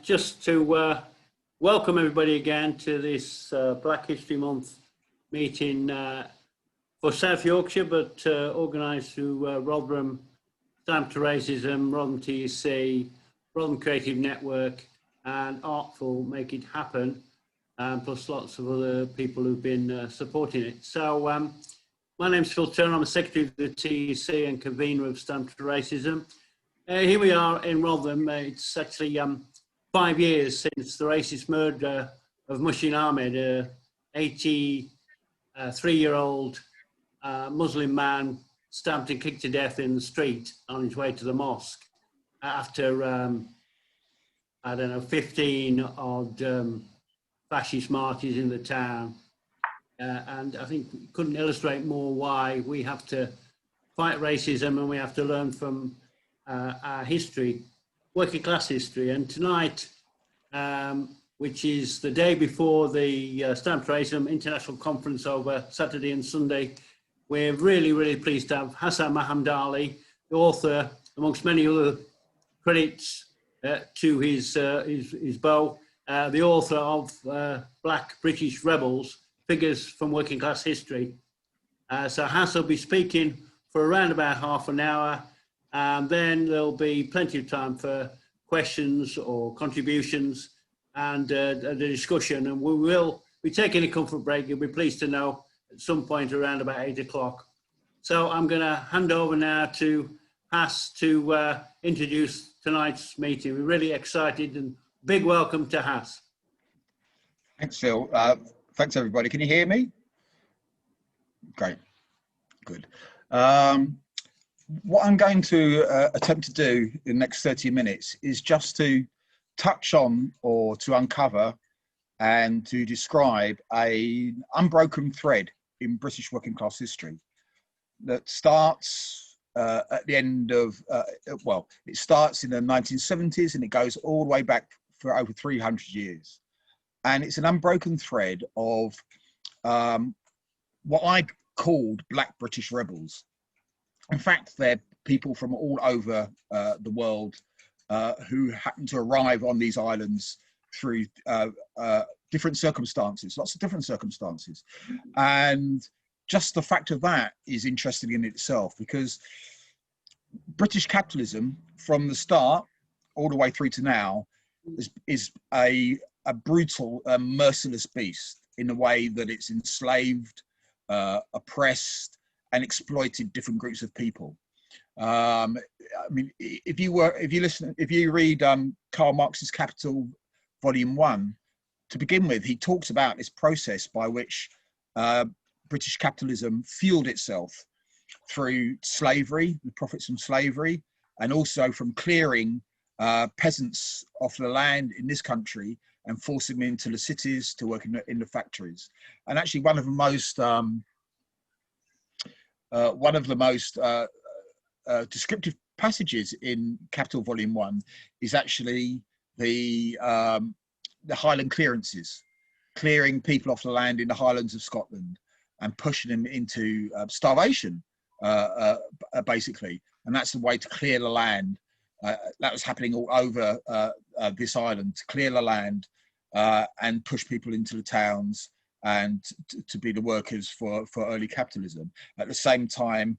Just to welcome everybody again to this Black History Month meeting for South Yorkshire, but organised through Rotherham Stamp to Racism, Rotherham TUC, Rotherham Creative Network and Artful Make It Happen, plus lots of other people who've been supporting it. So my name's Phil Turner, I'm a Secretary of the TUC and convener of Stamp to Racism. Here we are in Rotherham. It's actually 5 years since the racist murder of Mushin Ahmed, a 83-year-old Muslim man stabbed and kicked to death in the street on his way to the mosque after, I don't know, 15 odd fascist marches in the town. And I think we couldn't illustrate more why we have to fight racism and we have to learn from our history, working class history. And tonight, which is the day before the Stamp to Racism International Conference over Saturday and Sunday, we're really pleased to have Hassan Mahamdallie, the author, amongst many other credits to his bow, the author of Black British Rebels, Figures from Working Class History. So Hassan will be speaking for around about half an hour, and then there'll be plenty of time for questions or contributions and the discussion. And we will be taking a comfort break, you'll be pleased to know, at some point around about 8 o'clock. So I'm going to hand over now to Hass to introduce tonight's meeting. We're really excited, and big welcome to Hass. Thanks, Phil. Thanks, everybody. Can you hear me? Great. Good. What I'm going to attempt to do in the next 30 minutes is just to touch on or to uncover and to describe an unbroken thread in British working class history that starts at the end of, well, it starts in the 1970s and it goes all the way back for over 300 years. And it's an unbroken thread of what I called Black British rebels. In fact, they're people from all over the world who happen to arrive on these islands through different circumstances, lots of different circumstances. And just the fact of that is interesting in itself, because British capitalism from the start all the way through to now is a brutal, merciless beast in the way that it's enslaved, oppressed, and exploited different groups of people. I mean, if you read Karl Marx's Capital, Volume 1, to begin with, he talks about this process by which British capitalism fueled itself through slavery, the profits from slavery, and also from clearing peasants off the land in this country and forcing them into the cities to work in the factories. And actually, one of the most descriptive passages in Capital Volume 1 is actually the Highland clearances, clearing people off the land in the Highlands of Scotland and pushing them into starvation, basically. And that's the way to clear the land. That was happening all over this island, to clear the land and push people into the towns and to be the workers for early capitalism. At the same time,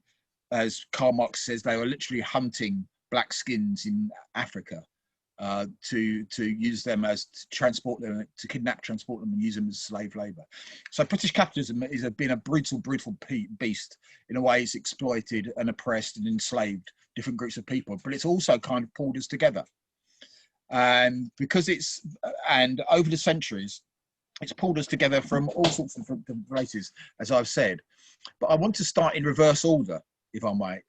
as Karl Marx says, they were literally hunting black skins in Africa to use them as to transport them, to kidnap, transport them, and use them as slave labor. So British capitalism has been a brutal beast in a way. It's exploited and oppressed and enslaved different groups of people, but it's also kind of pulled us together. And because and over the centuries, it's pulled us together from all sorts of different places, as I've said. But I want to start in reverse order, if I might.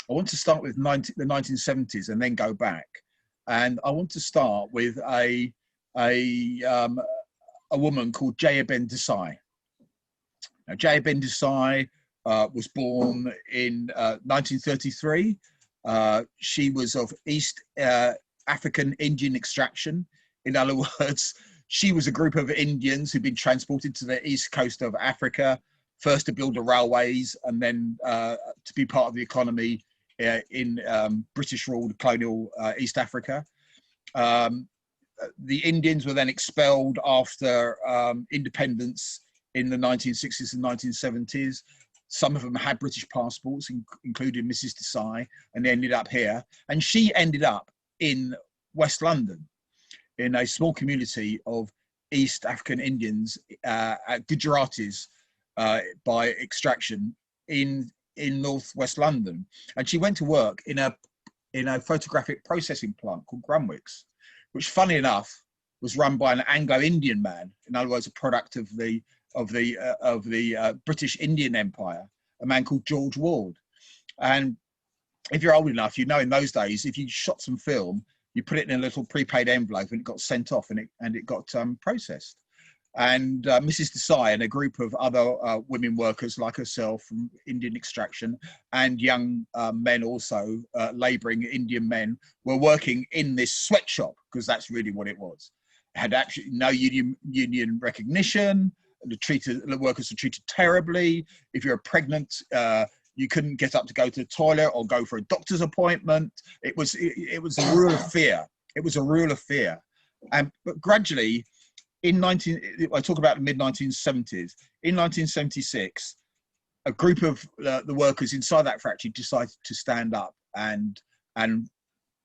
I want to start with the 1970s and then go back. And I want to start with a woman called Jayben Besai. Now, Jayben Besai was born in 1933. She was of East African Indian extraction. In other words, she was a group of Indians who'd been transported to the east coast of Africa, first to build the railways and then to be part of the economy in British-ruled colonial East Africa. the Indians were then expelled after independence in the 1960s and 1970s. Some of them had British passports, including Mrs. Desai, and they ended up here. And she ended up in West London, in a small community of East African Indians, Gujaratis by extraction, in northwest London. And she went to work in a photographic processing plant called Grunwicks, which, funny enough, was run by an Anglo-Indian man. In other words, a product of the British Indian Empire, a man called George Ward. And if you're old enough, you know in those days, if you shot some film, you put it in a little prepaid envelope and it got sent off and it got processed. And Mrs. Desai and a group of other women workers like herself from Indian extraction and young men also, labouring Indian men, were working in this sweatshop, because that's really what it was. It had actually no union recognition. The workers were treated terribly. If you're pregnant, you couldn't get up to go to the toilet or go for a doctor's appointment. It was a rule of fear. It was a rule of fear. But gradually, I talk about the mid-1970s. In 1976, a group of the workers inside that factory decided to stand up, and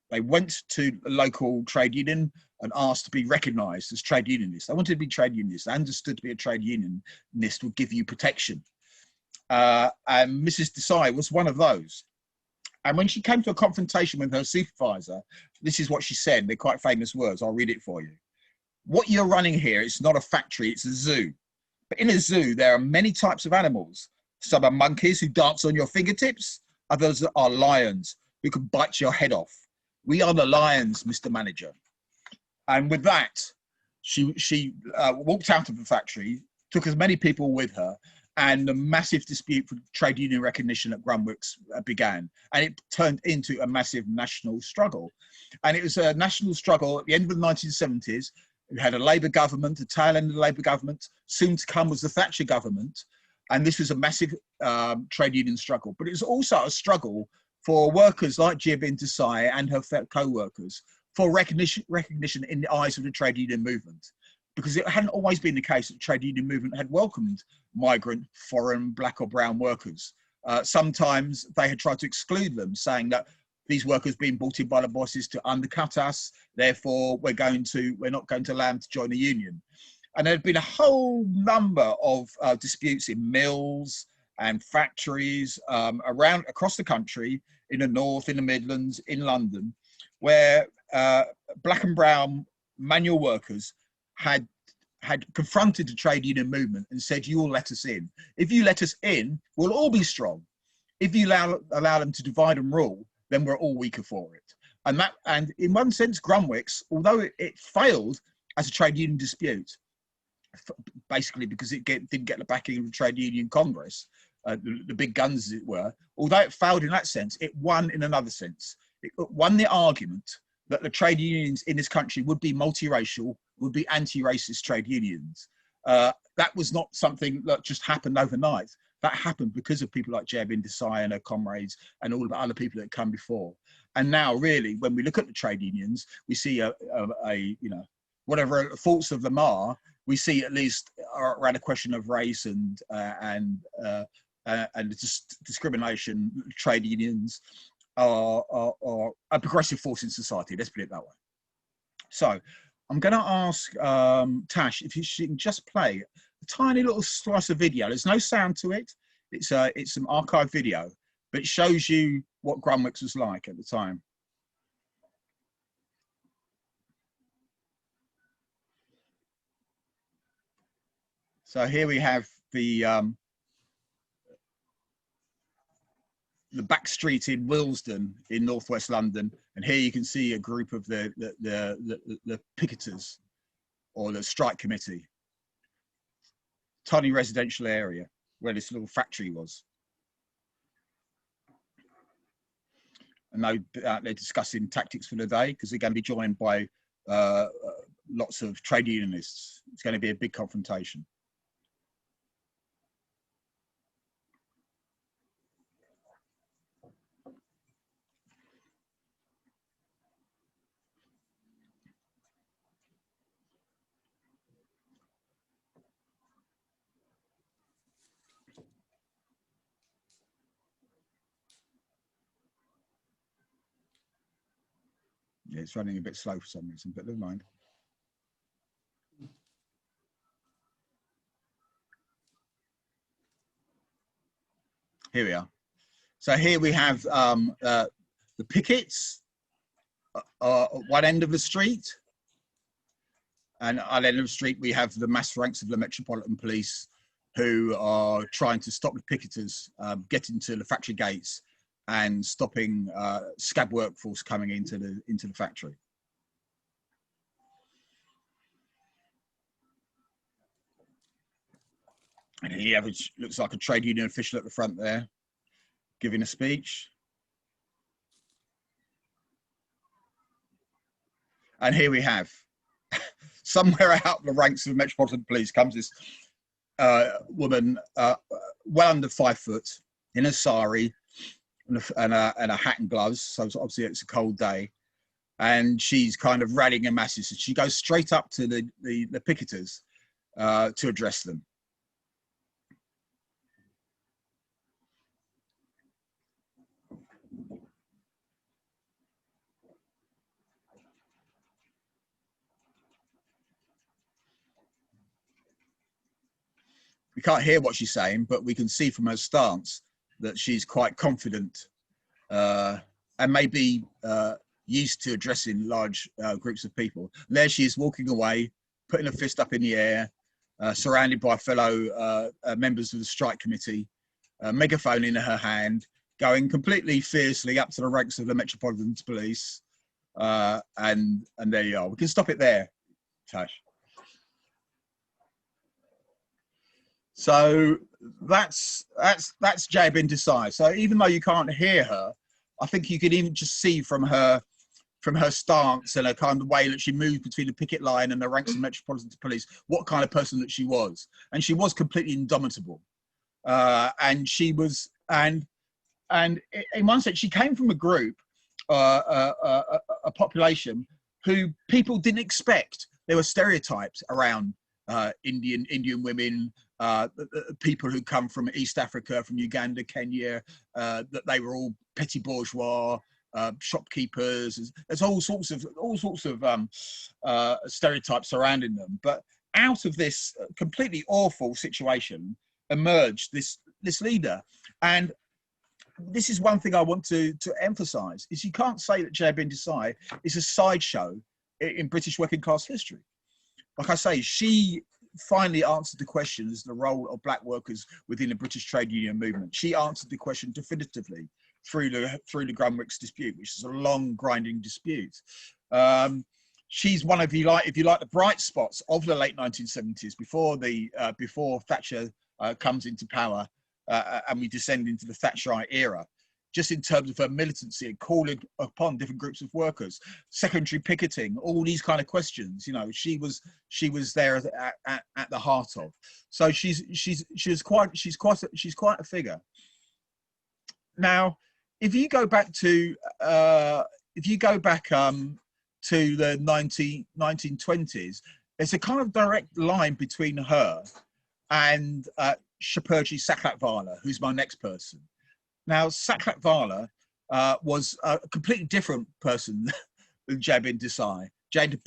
they went to a local trade union and asked to be recognised as trade unionists. They wanted to be trade unionists. They understood to be a trade unionist would give you protection. And Mrs. Desai was one of those. And when she came to a confrontation with her supervisor, this is what she said. They're quite famous words. I'll read it for you. What you're running here, it's not a factory, it's a zoo. But in a zoo, there are many types of animals. Some are monkeys who dance on your fingertips. Others are lions who can bite your head off. We are the lions, Mr. Manager. And with that, she walked out of the factory, took as many people with her, and the massive dispute for trade union recognition at Grunwicks began. And it turned into a massive national struggle. And it was a national struggle at the end of the 1970s. We had a Labour government, the tail end of the Labour government. Soon to come was the Thatcher government. And this was a massive trade union struggle. But it was also a struggle for workers like Jayben Besai and her co-workers for recognition in the eyes of the trade union movement. Because it hadn't always been the case that the trade union movement had welcomed migrant, foreign, black or brown workers. Sometimes they had tried to exclude them, saying that these workers being brought in by the bosses to undercut us, therefore we're not going to allow them to join the union. And there had been a whole number of disputes in mills and factories across the country, in the north, in the Midlands, in London, where black and brown manual workers had confronted the trade union movement and said, you will let us in. If you let us in, we'll all be strong. If you allow them to divide and rule, then we're all weaker for it. And in one sense, Grunwicks, although it failed as a trade union dispute, basically because it didn't get the backing of the trade union Congress, the big guns as it were, although it failed in that sense, it won in another sense. It won the argument that the trade unions in this country would be multiracial, would be anti-racist trade unions. That was not something that just happened overnight. That happened because of people like Jayben Besai and her comrades and all the other people that come before. And now, really, when we look at the trade unions, we see whatever faults of them are, we see at least around a question of race and discrimination. Trade unions are a progressive force in society. Let's put it that way. So I'm going to ask Tash if she can just play a tiny little slice of video. There's no sound to it. It's some archive video, but it shows you what Grunwicks was like at the time. So here we have the back street in Willesden in northwest London, and here you can see a group of the picketers or the strike committee. Tiny residential area where this little factory was. And they're discussing tactics for the day because they're going to be joined by lots of trade unionists. It's going to be a big confrontation. Yeah, it's running a bit slow for some reason, but never mind. Here we are. So here we have the pickets at one end of the street. And at the end of the street, we have the mass ranks of the Metropolitan Police who are trying to stop the picketers getting to the factory gates and stopping scab workforce coming into the factory. And here looks like a trade union official at the front there, giving a speech. And here we have, somewhere out of the ranks of the Metropolitan Police comes this woman, well under 5 foot, in a sari and a hat and gloves. So obviously it's a cold day. And she's kind of rallying a masses. So she goes straight up to the picketers to address them. We can't hear what she's saying, but we can see from her stance that she's quite confident and maybe used to addressing large groups of people. And there she is walking away, putting a fist up in the air, surrounded by fellow members of the strike committee, a megaphone in her hand, going completely fiercely up to the ranks of the Metropolitan Police. And there you are. We can stop it there, Tash. So that's Jayben Besai. So even though you can't hear her, I think you can even just see from her stance and her kind of way that she moved between the picket line and the ranks of the Metropolitan Police, what kind of person that she was. And she was completely indomitable. And she was, and in one sense, she came from a group, a population who people didn't expect. There were stereotypes around Indian women, people who come from East Africa, from Uganda, Kenya, that they were all petty bourgeois, shopkeepers. There's all sorts of stereotypes surrounding them. But out of this completely awful situation emerged this leader. And this is one thing I want to emphasize, is you can't say that Jayben Besai is a sideshow in British working class history. Like I say, she finally answered the question as the role of black workers within the British trade union movement. She answered the question definitively through the Grunwicks dispute, which is a long grinding dispute. She's one of, if you like, the bright spots of the late 1970s before Thatcher comes into power and we descend into the Thatcherite era. Just in terms of her militancy and calling upon different groups of workers, secondary picketing, all these kind of questions, you know, she was there at the heart of. So she's quite a figure. Now, if you go back to the 1920s, there's a kind of direct line between her and Shapanji Saklatrala, who's my next person. Now, Saklatrala was a completely different person than Jayben Besai. Jayben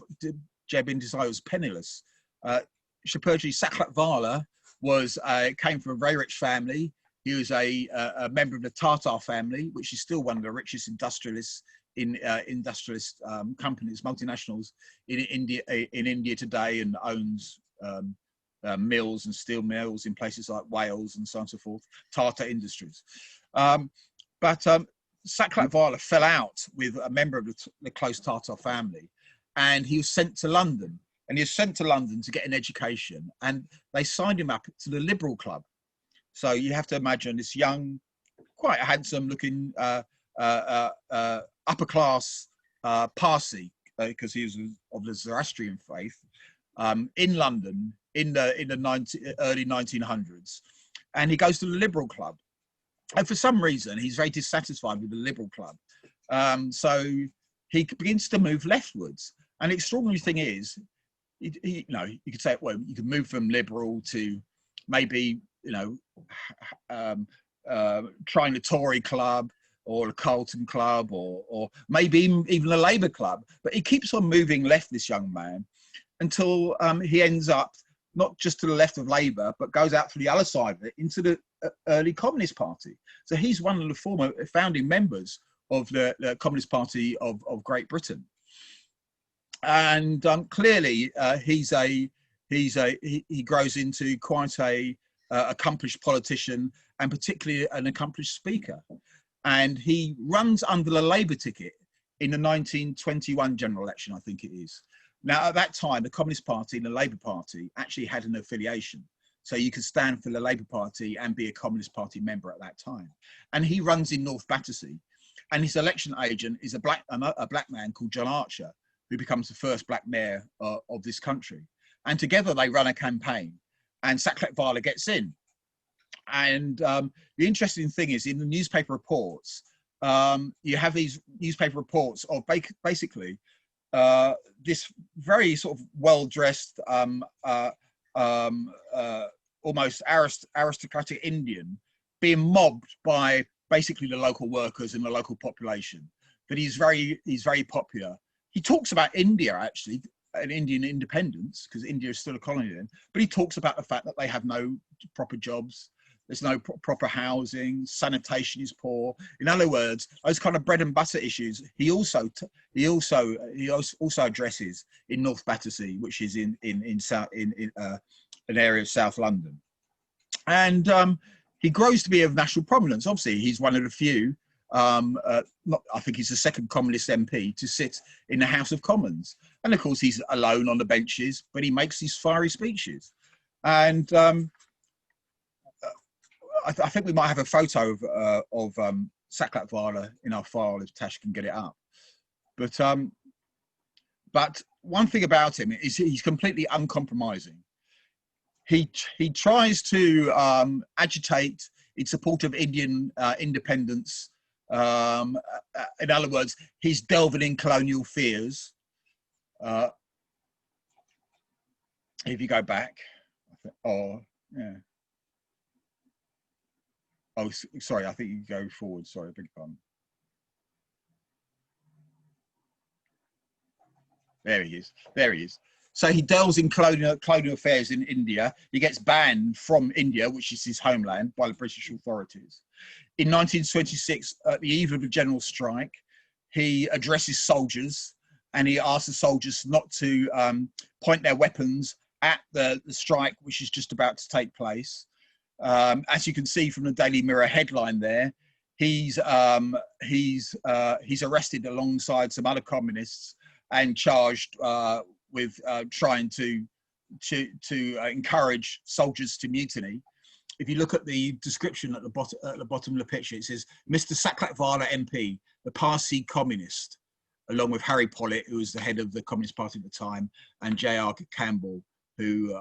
Besai was penniless. Shapanji Saklatrala came from a very rich family. He was a member of the Tata family, which is still one of the richest industrialists in companies, multinationals in India today, and owns mills and steel mills in places like Wales and so on and so forth, Tata Industries. But Saklatrala fell out with a member of the close Tata family, and he was sent to London. And he was sent to London to get an education, and they signed him up to the Liberal Club. So you have to imagine this young, quite handsome-looking, upper-class Parsi, because he was of the Zoroastrian faith, in London in the early 1900s, and he goes to the Liberal Club. And for some reason, he's very dissatisfied with the Liberal Club. So he begins to move leftwards. And the extraordinary thing is, you know, you could say, well, you could move from Liberal to maybe, you know, trying the Tory club, or a Carlton Club, or maybe even a Labour club. But he keeps on moving left, this young man, until he ends up not just to the left of Labour, but goes out to the other side of it into the early Communist Party. So he's one of the former founding members of the Communist Party of Great Britain. And clearly he grows into quite a accomplished politician, and particularly an accomplished speaker. And he runs under the Labour ticket in the 1921 general election, I think it is. Now, at that time, the Communist Party and the Labour Party actually had an affiliation. So you could stand for the Labour Party and be a Communist Party member at that time. And he runs in North Battersea. And his election agent is a black man called John Archer, who becomes the first black mayor of this country. And together they run a campaign, and Saklatrala gets in. And the interesting thing is, in the newspaper reports, you have these newspaper reports of basically this very sort of well-dressed, almost aristocratic Indian being mobbed by basically the local workers and the local population. But he's very popular. He talks about India, actually, and Indian independence, because India is still a colony then. But he talks about the fact that they have no proper jobs. There's no proper housing, sanitation is poor. In other words, those kind of bread and butter issues he also addresses in North Battersea, which is in an area of South London. And he grows to be of national prominence. Obviously, he's one of the few. I think he's the second communist MP to sit in the House of Commons. And of course, he's alone on the benches, but he makes these fiery speeches. And I think we might have a photo of Saklatrala in our file if Tash can get it up. But one thing about him is he's completely uncompromising. He tries to agitate in support of Indian independence. In other words, he's delving in colonial fears. If you go back, yeah. Oh, sorry, I think you go forward. Sorry, beg your pardon. There he is. There he is. So he delves in colonial affairs in India. He gets banned from India, which is his homeland, by the British authorities. In 1926, at the eve of the general strike, he addresses soldiers, and he asks the soldiers not to point their weapons at the strike, which is just about to take place. As you can see from the Daily Mirror headline there, he's arrested alongside some other communists and charged with trying to encourage soldiers to mutiny. If you look at the description at the bottom of the picture, it says, Mr. Saklatrala MP, the Parsi communist, along with Harry Pollitt, who was the head of the Communist Party at the time, and J.R. Campbell, who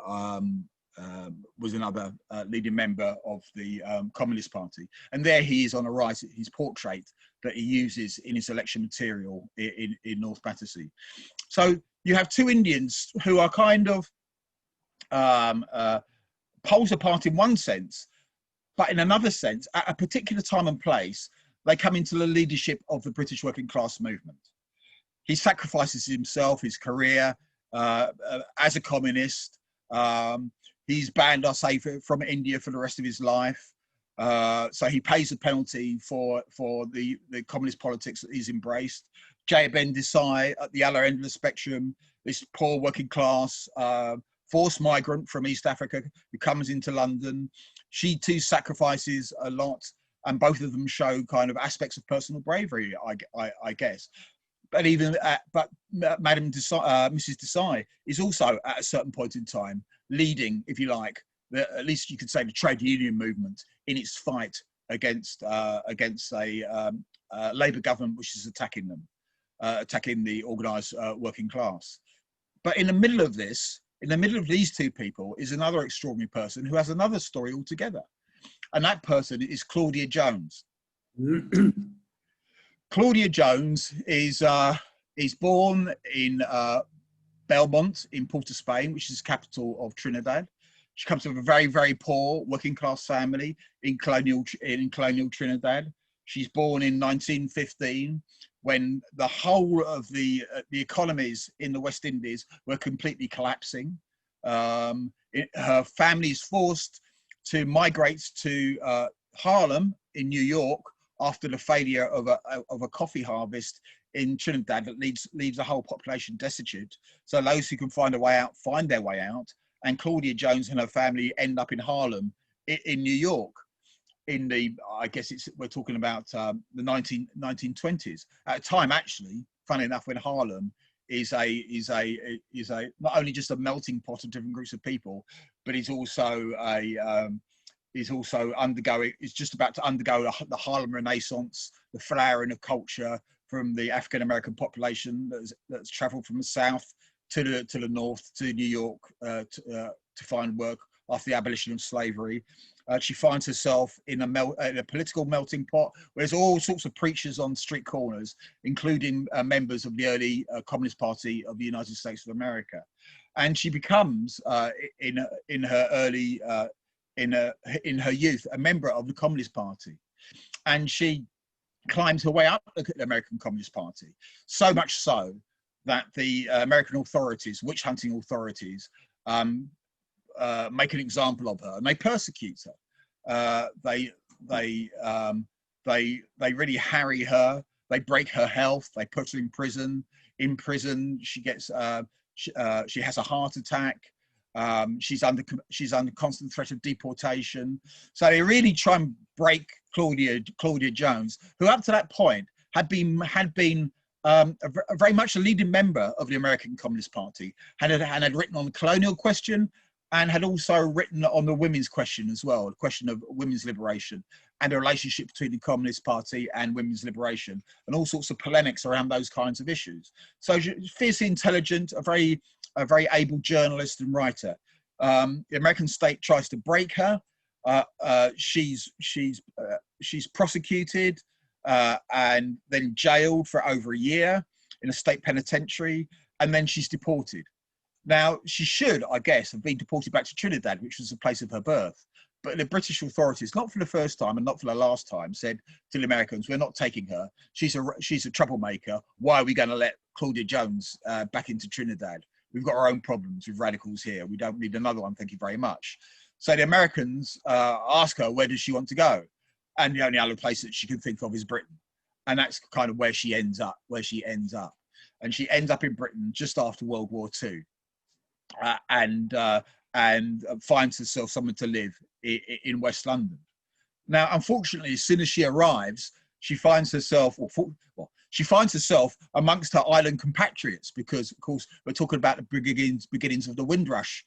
was another leading member of the Communist Party. And there he is on the right, his portrait that he uses in his election material in North Battersea. So you have two Indians who are kind of poles apart in one sense, but in another sense, at a particular time and place, they come into the leadership of the British working class movement. He sacrifices himself, his career as a communist. He's banned, I say, from India for the rest of his life. So he pays the penalty for the communist politics that he's embraced. Jayben Besai at the other end of the spectrum, this poor working class forced migrant from East Africa who comes into London. She too sacrifices a lot, and both of them show kind of aspects of personal bravery, I guess. But Mrs. Besai is also at a certain point in time leading, if you like, at least you could say, the trade union movement in its fight against a Labour government which is attacking them, attacking the organised working class. But in the middle of this, in the middle of these two people, is another extraordinary person who has another story altogether, and that person is Claudia Jones. Claudia Jones is born in Belmont in Port of Spain, which is the capital of Trinidad. She comes from a very, very poor working class family in colonial Trinidad. She's born in 1915, when the whole of the economies in the West Indies were completely collapsing. Her family is forced to migrate to Harlem in New York after the failure of a coffee harvest in Trinidad that leaves the whole population destitute. So those who can find a way out find their way out, and Claudia Jones and her family end up in Harlem in New York. In the, I guess we're talking about the 1920s. At a time, actually, funny enough, when Harlem is not only just a melting pot of different groups of people, but it's also just about to undergo the Harlem Renaissance, the flowering of culture from the African American population that's travelled from the south to the north to New York to find work after the abolition of slavery. She finds herself in a political melting pot where there's all sorts of preachers on street corners, including members of the early Communist Party of the United States of America. And she becomes, in her youth, a member of the Communist Party. And she climbs her way up the American Communist Party, so much so that the American authorities, witch hunting authorities, make an example of her and they persecute her. They really harry her. They break her health. They put her in prison. In prison, she gets she has a heart attack. She's under constant threat of deportation. So they really try and break Claudia Jones, who up to that point had been very much a leading member of the American Communist Party, had written on the colonial question, and had also written on the women's question as well, the question of women's liberation and the relationship between the Communist Party and women's liberation, and all sorts of polemics around those kinds of issues. So she's fiercely intelligent, a very able journalist and writer. The American state tries to break her. She's prosecuted and then jailed for over a year in a state penitentiary, and then she's deported. Now, she should, I guess, have been deported back to Trinidad, which was the place of her birth. But the British authorities, not for the first time and not for the last time, said to the Americans, we're not taking her. She's a troublemaker. Why are we going to let Claudia Jones back into Trinidad? We've got our own problems with radicals here. We don't need another one, thank you very much. So the Americans ask her, where does she want to go? And the only other place that she can think of is Britain. And that's kind of where she ends up. And she ends up in Britain just after World War II. And finds herself somewhere to live in West London. Now, unfortunately, as soon as she arrives, she finds herself, amongst her island compatriots, because, of course, we're talking about the beginnings of the Windrush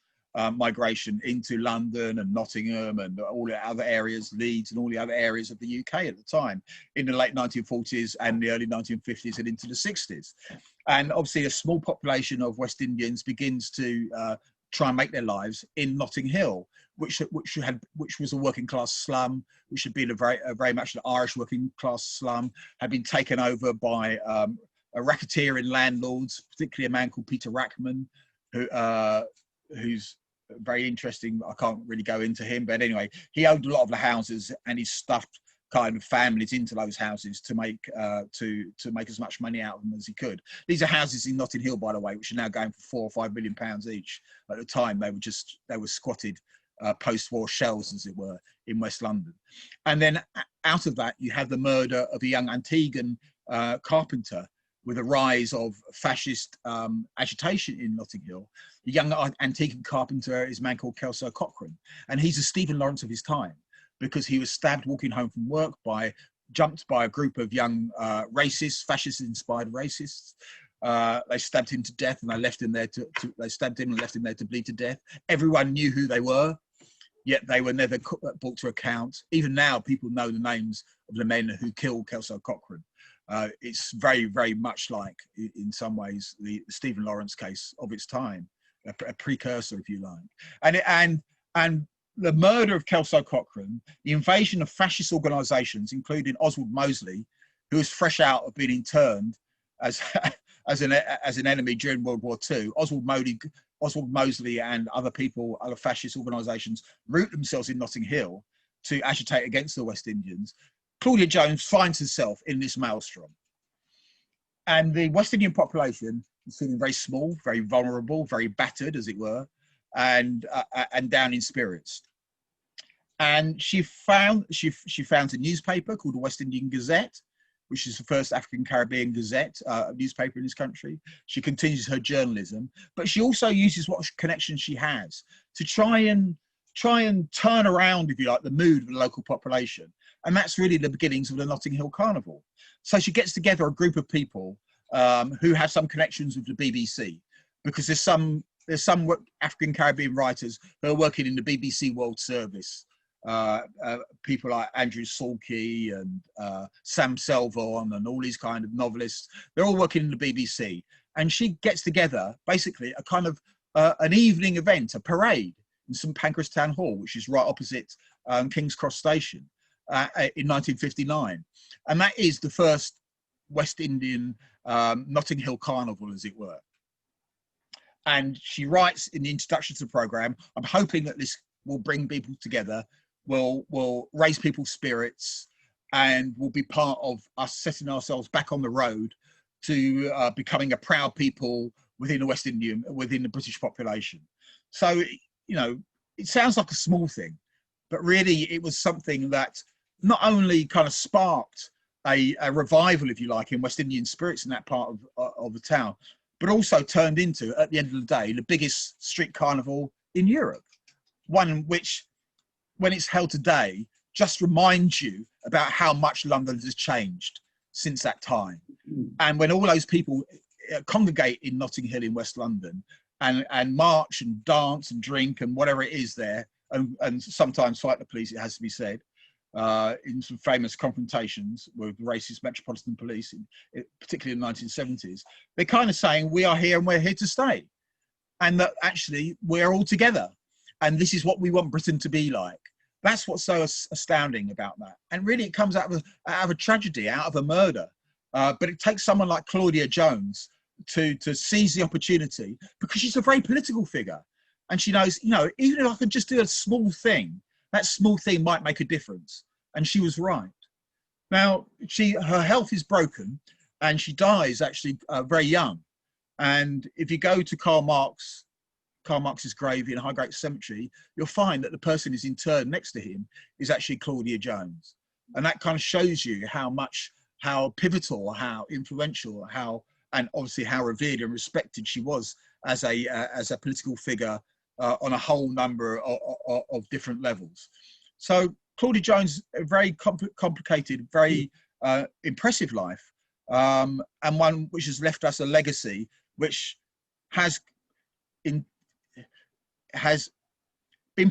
migration into London and Nottingham and all the other areas, Leeds and all the other areas of the UK at the time, in the late 1940s and the early 1950s and into the 60s. And obviously a small population of West Indians begins to try and make their lives in Notting Hill, which was a working class slum, which had been a very much an Irish working class slum, had been taken over by racketeering landlords, particularly a man called Peter Rackman, who's very interesting. I can't really go into him, but anyway, he owned a lot of the houses and he stuffed kind of families into those houses to make as much money out of them as he could. These are houses in Notting Hill, by the way, which are now going for £4 or £5 million each. At the time, they were squatted post-war shells, as it were, in West London. And then out of that, you have the murder of a young Antiguan carpenter. With a rise of fascist agitation in Notting Hill, the young Antiguan carpenter is a man called Kelso Cochrane, and he's a Stephen Lawrence of his time, because he was stabbed walking home from work jumped by a group of young fascist-inspired racists. They stabbed him to death, and they stabbed him and left him there to bleed to death. Everyone knew who they were, yet they were never brought to account. Even now, people know the names of the men who killed Kelso Cochrane. It's very, very much like, in some ways, the Stephen Lawrence case of its time, a precursor, if you like. And the murder of Kelso Cochrane, the invasion of fascist organisations, including Oswald Mosley, who was fresh out of being interned as an enemy during World War II. Oswald Mosley and other fascist organisations root themselves in Notting Hill to agitate against the West Indians. Claudia Jones finds herself in this maelstrom. And the West Indian population is feeling very small, very vulnerable, very battered, as it were, and down in spirits. And she founds a newspaper called the West Indian Gazette, which is the first African Caribbean Gazette newspaper in this country. She continues her journalism, but she also uses what connections she has to try and turn around, if you like, the mood of the local population. And that's really the beginnings of the Notting Hill Carnival. So she gets together a group of people who have some connections with the BBC, because there's some African Caribbean writers who are working in the BBC World Service. People like Andrew Salkey and Sam Selvon and all these kind of novelists, they're all working in the BBC. And she gets together basically a kind of an evening event, a parade in St Pancras Town Hall, which is right opposite King's Cross Station in 1959. And that is the first West Indian Notting Hill Carnival, as it were. And she writes in the introduction to the programme, I'm hoping that this will bring people together, will raise people's spirits, and will be part of us setting ourselves back on the road to becoming a proud people within the British population. So, you know, it sounds like a small thing, but really it was something that not only kind of sparked a revival, if you like, in West Indian spirits in that part of the town, but also turned into, at the end of the day, the biggest street carnival in Europe. One which, when it's held today, just reminds you about how much London has changed since that time. And when all those people congregate in Notting Hill in West London and march and dance and drink and whatever it is there, and sometimes fight the police, it has to be said, in some famous confrontations with racist Metropolitan Police, particularly in the 1970s, they're kind of saying, we are here and we're here to stay. And that actually we're all together. And this is what we want Britain to be like. That's what's so astounding about that. And really it comes out of a tragedy, out of a murder. But it takes someone like Claudia Jones to seize the opportunity, because she's a very political figure. And she knows, you know, even if I could just do a small thing, that small thing might make a difference. And she was right. Now, her health is broken, and she dies actually very young. And if you go to Karl Marx's grave in Highgate Cemetery, you'll find that the person who's interred next to him is actually Claudia Jones. And that kind of shows you how pivotal, how influential, and obviously how revered and respected she was as a political figure on a whole number of different levels. So Claudia Jones, a very complicated, very impressive life, and one which has left us a legacy which has been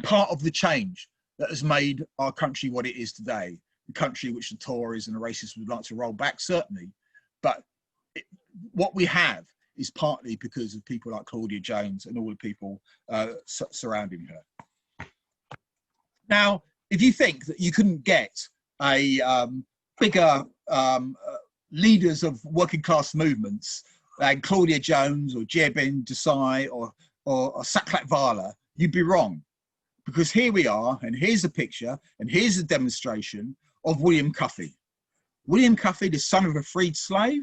part of the change that has made our country what it is today. The country which the Tories and the racists would like to roll back, certainly. But what we have is partly because of people like Claudia Jones and all the people surrounding her. Now, if you think that you couldn't get a bigger leaders of working class movements like Claudia Jones or Jayben Besai or Saklatrala, you'd be wrong. Because here we are, and here's a picture, and here's a demonstration of William Cuffay. William Cuffay, the son of a freed slave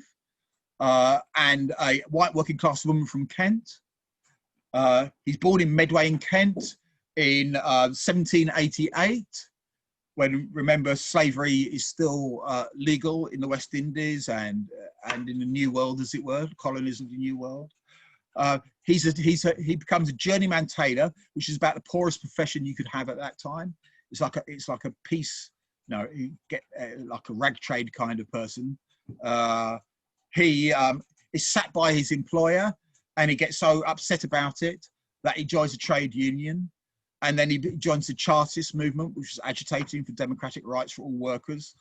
and a white working class woman from Kent. He's born in Medway in Kent in 1788, when, remember, slavery is still legal in the West Indies and in the New World, as it were, the colonies of the New World. He becomes a journeyman tailor, which is about the poorest profession you could have at that time. It's like a piece, you know, you get like a rag trade kind of person. He is sat by his employer, and he gets so upset about it that he joins a trade union, and then he joins the Chartist movement, which is agitating for democratic rights for all workers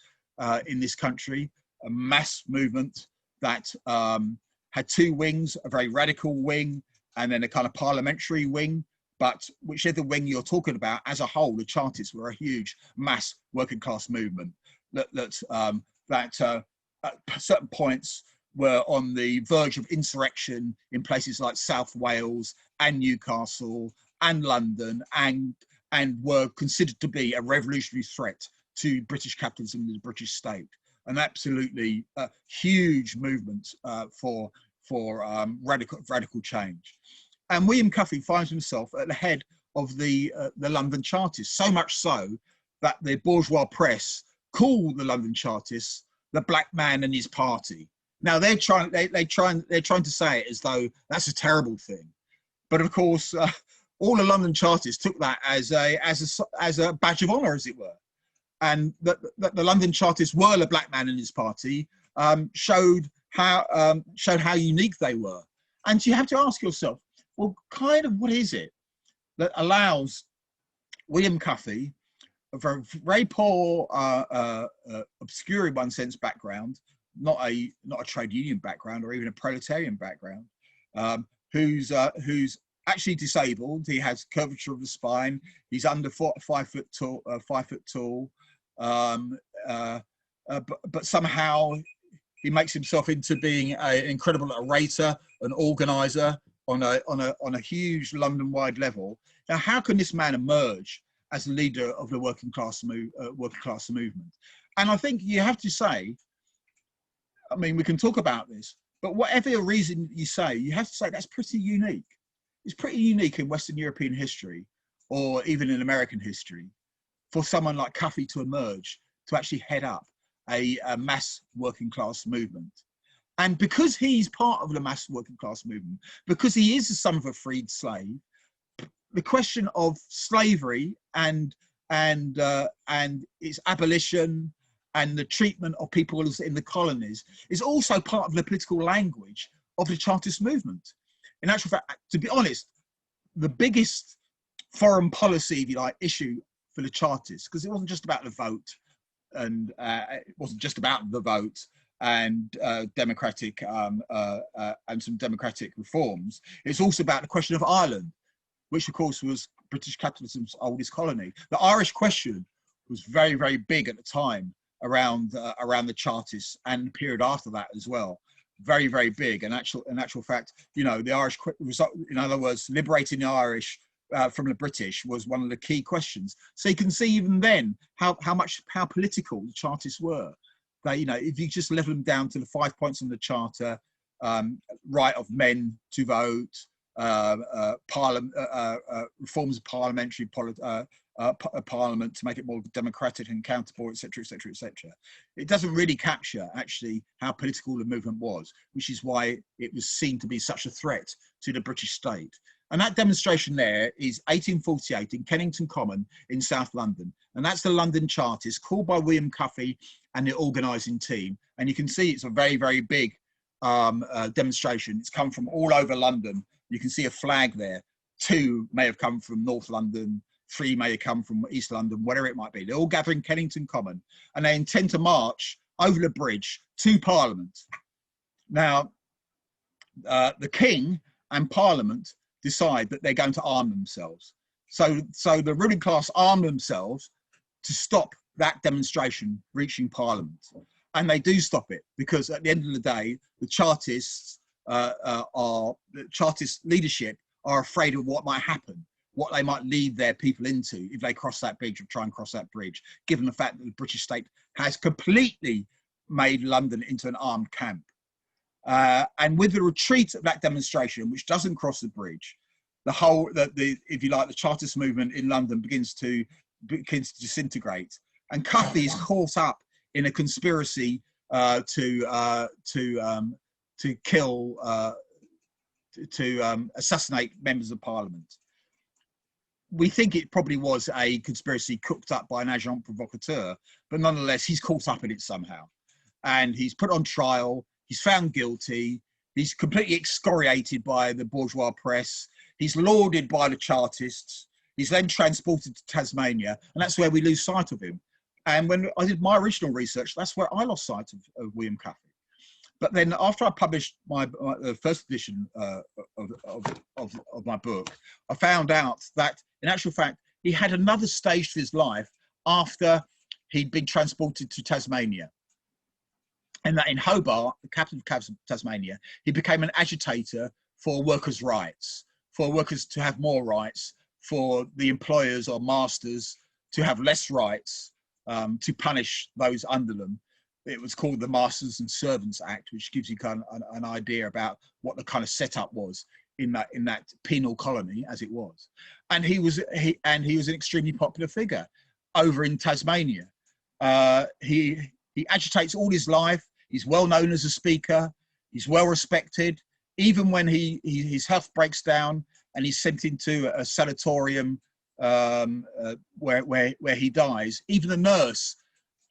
in this country, a mass movement that had two wings, a very radical wing and then a kind of parliamentary wing. But whichever wing you're talking about, as a whole, the Chartists were a huge mass working class movement that at certain points were on the verge of insurrection in places like South Wales and Newcastle and London, and were considered to be a revolutionary threat to British capitalism and the British state. An absolutely huge movement for radical change. And William Cuffay finds himself at the head of the London Chartist, so much so that the bourgeois press call the London Chartists the black man and his party. Now they're trying to say it as though that's a terrible thing, but of course all the London Chartists took that as a badge of honour, as it were, and that the London Chartists were the black man and his party showed how unique they were. And you have to ask yourself, well, kind of what is it that allows William Cuffay, a very poor, obscure in one sense background, not a trade union background or even a proletarian background, who's actually disabled. He has curvature of the spine. He's under 5 foot tall, but somehow he makes himself into being an incredible orator, an organizer on a huge London-wide level. Now, how can this man emerge as the leader of the working class movement? And I think you have to say, I mean, we can talk about this, but whatever reason you say, you have to say that's pretty unique. It's pretty unique in Western European history, or even in American history, for someone like Cuffay to emerge, to actually head up a mass working class movement. And because he's part of the mass working class movement, because he is the son of a freed slave, the question of slavery and its abolition and the treatment of people in the colonies is also part of the political language of the Chartist movement. In actual fact, to be honest, the biggest foreign policy, if you like, issue for the Chartists, because it wasn't just about the vote, and it wasn't just about the vote and democratic and some democratic reforms. It's also about the question of Ireland, which of course was British capitalism's oldest colony. The Irish question was very, very big at the time around the Chartists and the period after that as well. Very, very big. In actual fact, you know, the Irish, in other words, liberating the Irish from the British was one of the key questions. So you can see even then how political the Chartists were. They, you know, if you just level them down to the 5 points on the Charter, right of men to vote, reforms of parliamentary parliament to make it more democratic and accountable, etc., etc., etc. It doesn't really capture actually how political the movement was, which is why it was seen to be such a threat to the British state. And that demonstration there is 1848 in Kennington Common in South London. And that's the London Chartist, called by William Cuffay and the organising team. And you can see it's a very, very big demonstration. It's come from all over London. You can see a flag there. 2 may have come from North London, 3 may have come from East London, whatever it might be. They all gather in Kennington Common and they intend to march over the bridge to Parliament. Now, the King and Parliament decide that they're going to arm themselves. So the ruling class arm themselves to stop that demonstration reaching Parliament. And they do stop it because at the end of the day, the Chartists the Chartist leadership are afraid of what might happen, what they might lead their people into if they cross that bridge or try and cross that bridge, given the fact that the British state has completely made London into an armed camp. And with the retreat of that demonstration, which doesn't cross the bridge, if you like, the Chartist movement in London begins to disintegrate, and Cuffay is caught up in a conspiracy to assassinate members of Parliament. We think it probably was a conspiracy cooked up by an agent provocateur, but nonetheless, he's caught up in it somehow, and he's put on trial. He's found guilty. He's completely excoriated by the bourgeois press. He's lauded by the Chartists. He's then transported to Tasmania, and that's where we lose sight of him. And when I did my original research, that's where I lost sight of William Cuffay. But then after I published my first edition of my book, I found out that in actual fact, he had another stage to his life after he'd been transported to Tasmania. And that in Hobart, the capital of Tasmania, he became an agitator for workers' rights, for workers to have more rights, for the employers or masters to have less rights, to punish those under them. It was called the Masters and Servants Act, which gives you kind of an idea about what the kind of setup was in that penal colony as it was. And he was an extremely popular figure over in Tasmania. He agitates all his life. He's well known as a speaker. He's well respected. Even when his health breaks down and he's sent into a sanatorium where he dies, even the nurse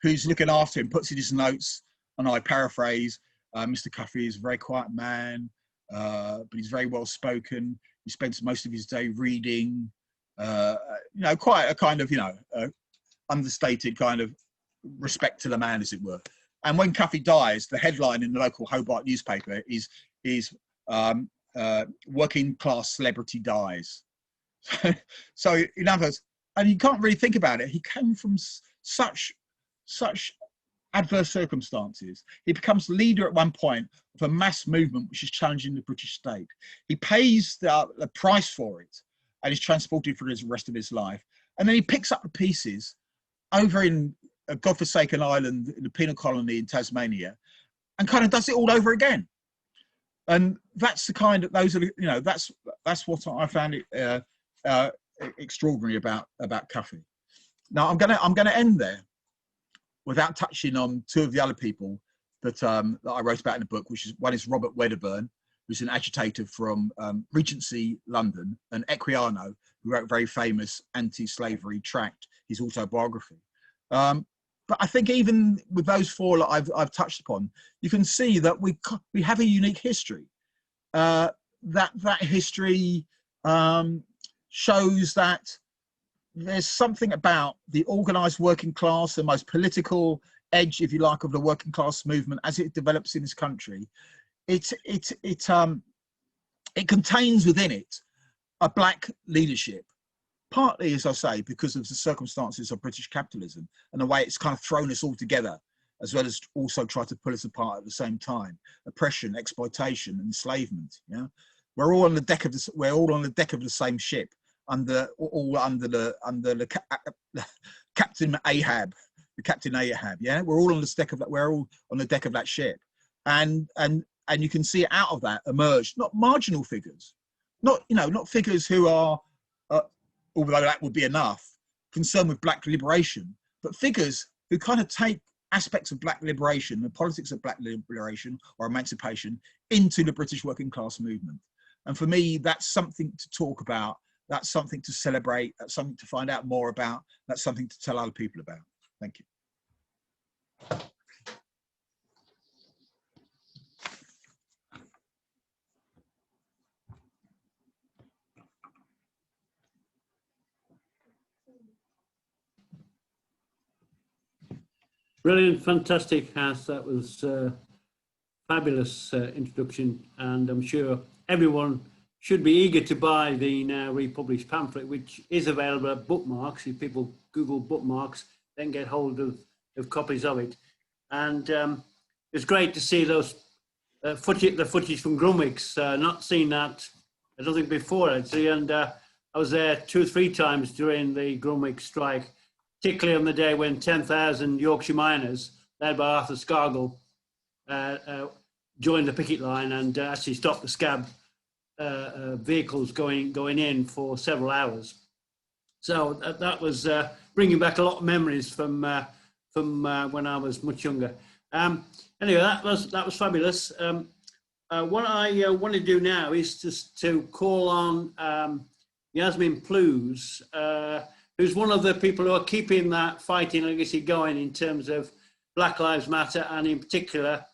who's looking after him puts in his notes, and I paraphrase, Mr. Cuffay is a very quiet man, but he's very well spoken. He spends most of his day reading, quite a kind of, understated kind of respect to the man, as it were. And when Cuffay dies, the headline in the local Hobart newspaper is working class celebrity dies. So in other words, and you can't really think about it, he came from such adverse circumstances. He becomes leader at one point of a mass movement which is challenging the British state. He pays the price for it and is transported for the rest of his life. And then he picks up the pieces over in a godforsaken island in the penal colony in Tasmania and kind of does it all over again. And that's the kind of, those are, that's what I found extraordinary about Cuffay. Now I'm gonna end there without touching on two of the other people that I wrote about in the book, one is Robert Wedderburn, who's an agitator from Recency London, and Equiano, who wrote a very famous anti-slavery tract, his autobiography. But I think even with those four that I've touched upon, you can see that we have a unique history. That history shows that there's something about the organised working class, the most political edge, if you like, of the working class movement as it develops in this country. It contains within it a black leadership, partly, as I say, because of the circumstances of British capitalism and the way it's kind of thrown us all together, as well as also try to pull us apart at the same time. Oppression, exploitation, enslavement. Yeah, we're all on the deck of the same ship, under the Captain Ahab, the Captain Ahab. Yeah, we're all on the deck of that ship, and you can see out of that emerge not marginal figures, not figures who are, although that would be enough, concerned with black liberation, but figures who kind of take aspects of black liberation, the politics of black liberation or emancipation, into the British working class movement. And for me, that's something to talk about. That's something to celebrate. That's something to find out more about. That's something to tell other people about. Thank you. Brilliant, fantastic, Has. That was fabulous introduction, and I'm sure everyone should be eager to buy the now republished pamphlet, which is available at Bookmarks. If people Google Bookmarks, then get hold of copies of it. And it's great to see those the footage from Grunwick's. Not seen that, I don't think, before, actually. And I was there 2 or 3 times during the Grunwick strike, particularly on the day when 10,000 Yorkshire miners, led by Arthur Scargill, joined the picket line and actually stopped the scab vehicles going in for several hours. So that was bringing back a lot of memories from when I was much younger. Anyway, that was fabulous. What I want to do now is just to call on Yasmin Plews, who's one of the people who are keeping that fighting legacy going in terms of Black Lives Matter, and in particular,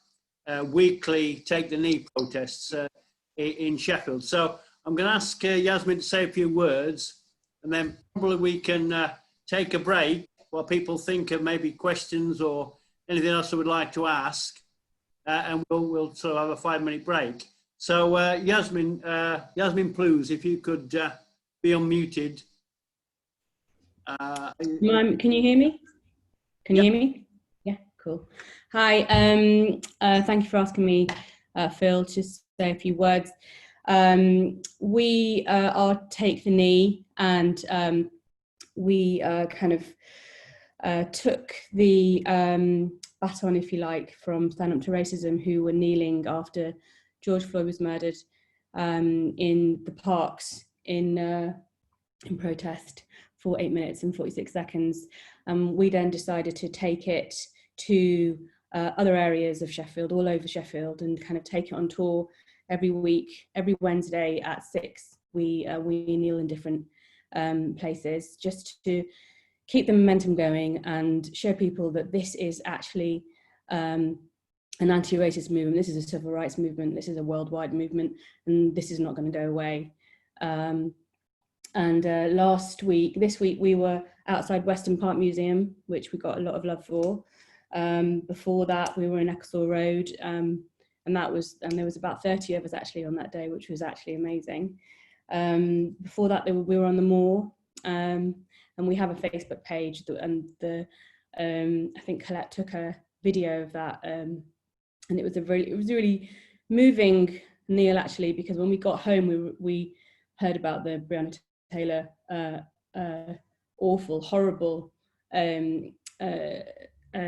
weekly Take the Knee protests in Sheffield. So I'm going to ask Yasmin to say a few words, and then probably we can take a break while people think of maybe questions or anything else they would like to ask, and we'll sort of have a 5-minute break. So Yasmin Plews, if you could be unmuted. Can you hear me? Can you hear me? Yeah, cool. Hi, thank you for asking me, Phil, to say a few words. We are Take the Knee, and we kind of took the baton, if you like, from Stand Up to Racism, who were kneeling after George Floyd was murdered in the parks in protest for 8 minutes and 46 seconds. We then decided to take it to other areas of Sheffield, all over Sheffield, and kind of take it on tour every week. Every Wednesday at 6, we kneel in different places, just to keep the momentum going and show people that this is actually an anti-racist movement. This is a civil rights movement. This is a worldwide movement, and this is not going to go away. This week we were outside Weston Park Museum, which we got a lot of love for. Before that, we were in Ecclesall Road, and there was about 30 of us actually on that day, which was actually amazing. Before that, we were on the moor, and we have a Facebook page, and I think Colette took a video of that, and it was really moving, Neil, actually, because when we got home, we heard about the Breonna Taylor awful, horrible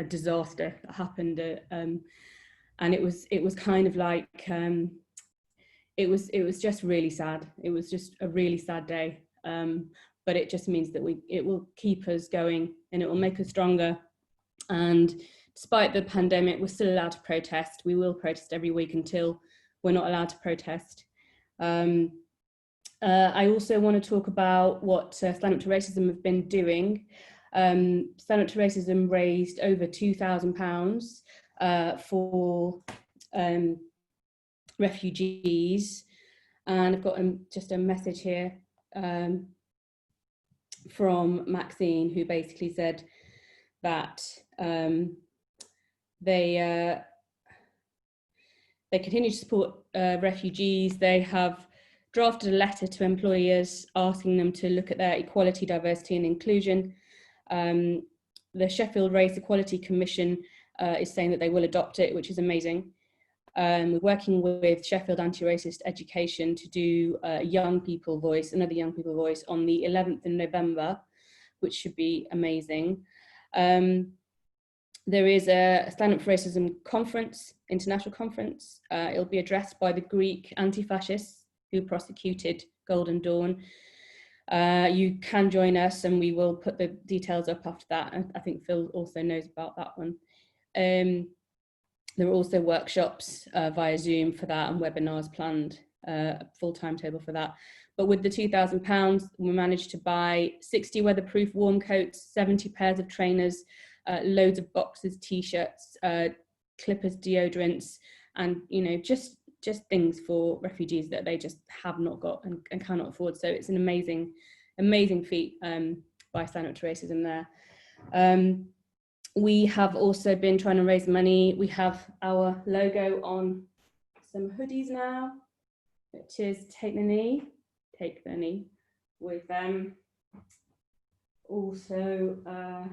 disaster that happened, and it was kind of like it was just really sad. It was just a really sad day, but it just means that it will keep us going, and it will make us stronger. And despite the pandemic, we're still allowed to protest. We will protest every week until we're not allowed to protest. I also want to talk about what Stand Up to Racism have been doing. Stand Up to Racism raised over £2,000 for refugees, and I've got just a message here from Maxine, who basically said that they continue to support refugees. They have drafted a letter to employers asking them to look at their equality, diversity and inclusion. The Sheffield Race Equality Commission is saying that they will adopt it, which is amazing. We're working with Sheffield Anti-Racist Education to do another young people voice on the 11th of November, which should be amazing. There is a Stand Up for Racism conference, international conference. It'll be addressed by the Greek anti-fascists who prosecuted Golden Dawn. You can join us, and we will put the details up after that. And I think Phil also knows about that one. There are also workshops via Zoom for that, and webinars planned, a full timetable for that. But with the £2,000, we managed to buy 60 weatherproof warm coats, 70 pairs of trainers, loads of boxes, t-shirts, Clippers deodorants, and just things for refugees that they just have not got and cannot afford. So it's an amazing feat by Stand Up to Racism there. We have also been trying to raise money. We have our logo on some hoodies now, which is Take the Knee, with also a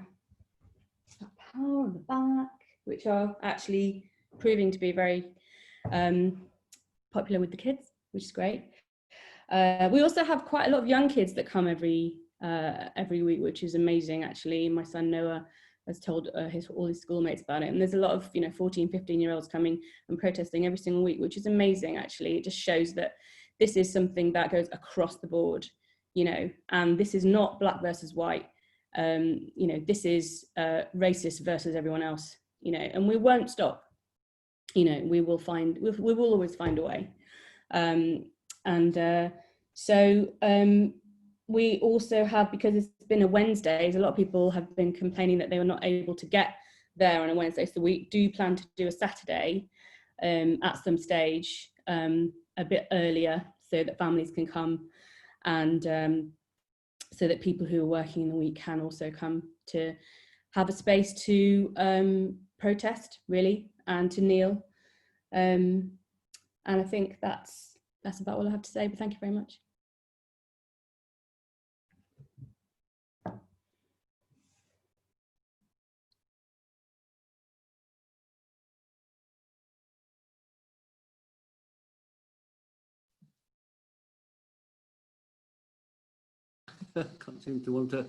power on the back, which are actually proving to be very popular with the kids, which is great. We also have quite a lot of young kids that come every week, which is amazing, actually. My son Noah has told all his schoolmates about it, and there's a lot of 14, 15-year-olds coming and protesting every single week, which is amazing, actually. It just shows that this is something that goes across the board, and this is not black versus white. This is racist versus everyone else, and we won't stop. We will always find a way. We also have, because it's been a Wednesday, a lot of people have been complaining that they were not able to get there on a Wednesday. So we do plan to do a Saturday at some stage, a bit earlier, so that families can come, and so that people who are working in the week can also come to have a space to protest, really, and to kneel. And I think that's about all I have to say, but thank you very much. Can't seem to want to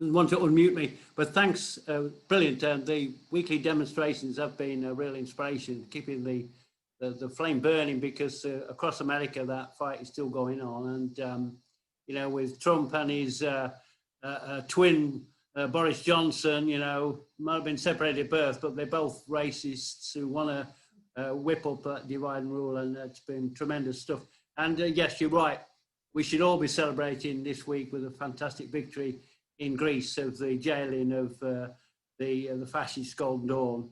want to unmute me, but thanks, brilliant. The weekly demonstrations have been a real inspiration, keeping the flame burning, because across America that fight is still going on, and you know, with Trump and his twin Boris Johnson, you know, might have been separated at birth, but they're both racists who want to whip up that divide and rule, and it's been tremendous stuff. And yes, you're right. We should all be celebrating this week with a fantastic victory in Greece of the jailing of the fascist Golden Dawn,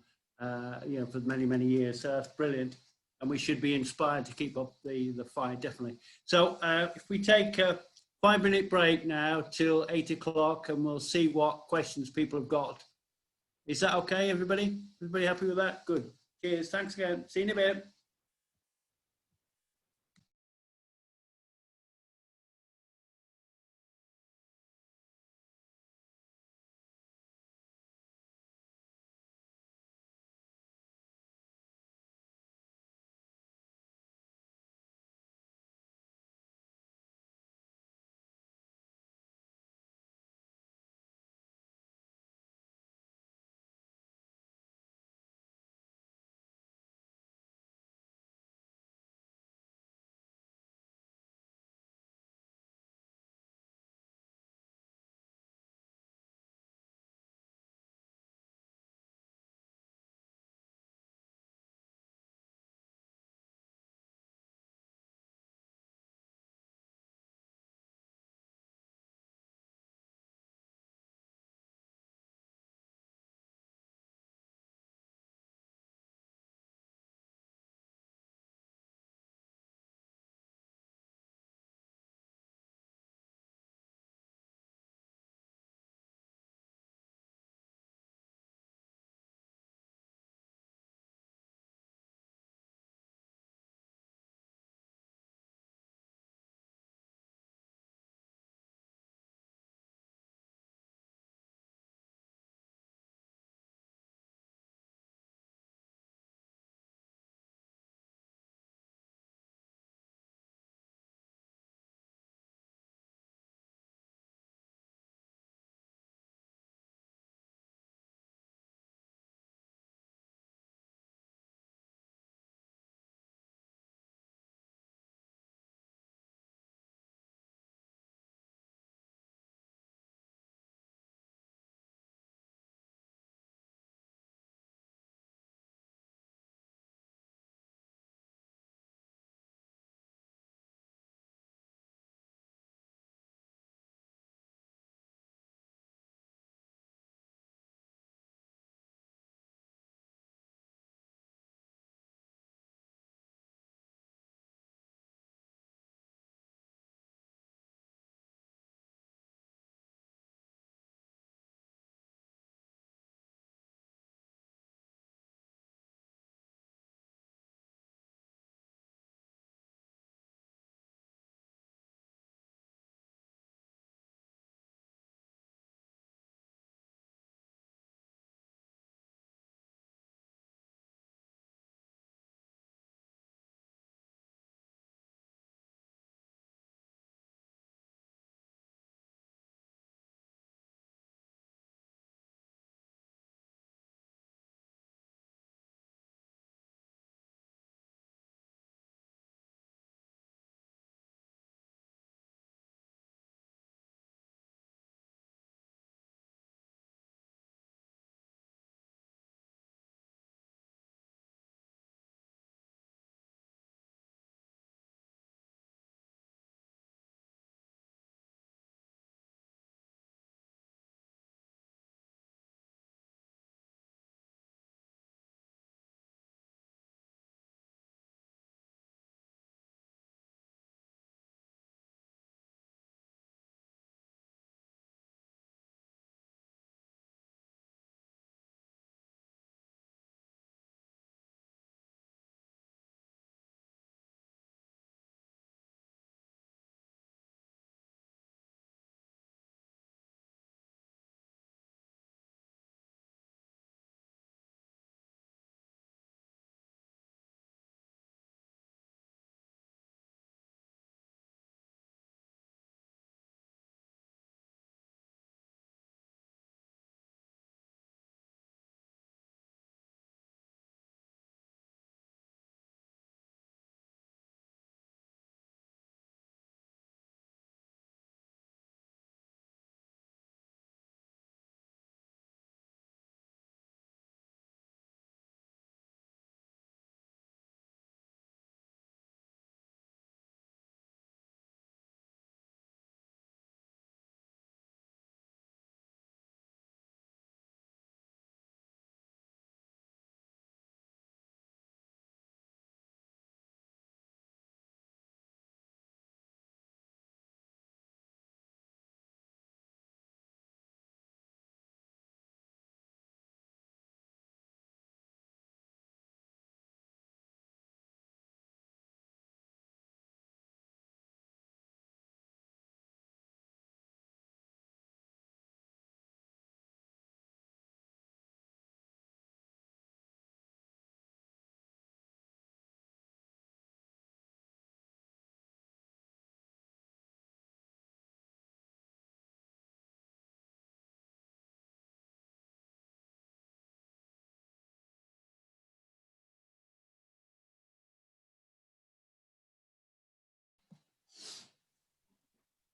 you know, for many, many years. So that's brilliant. And we should be inspired to keep up the fight, definitely. So if we take a 5-minute break now till 8 o'clock, and we'll see what questions people have got. Is that okay, everybody? Everybody happy with that? Good. Cheers. Thanks again. See you in a bit.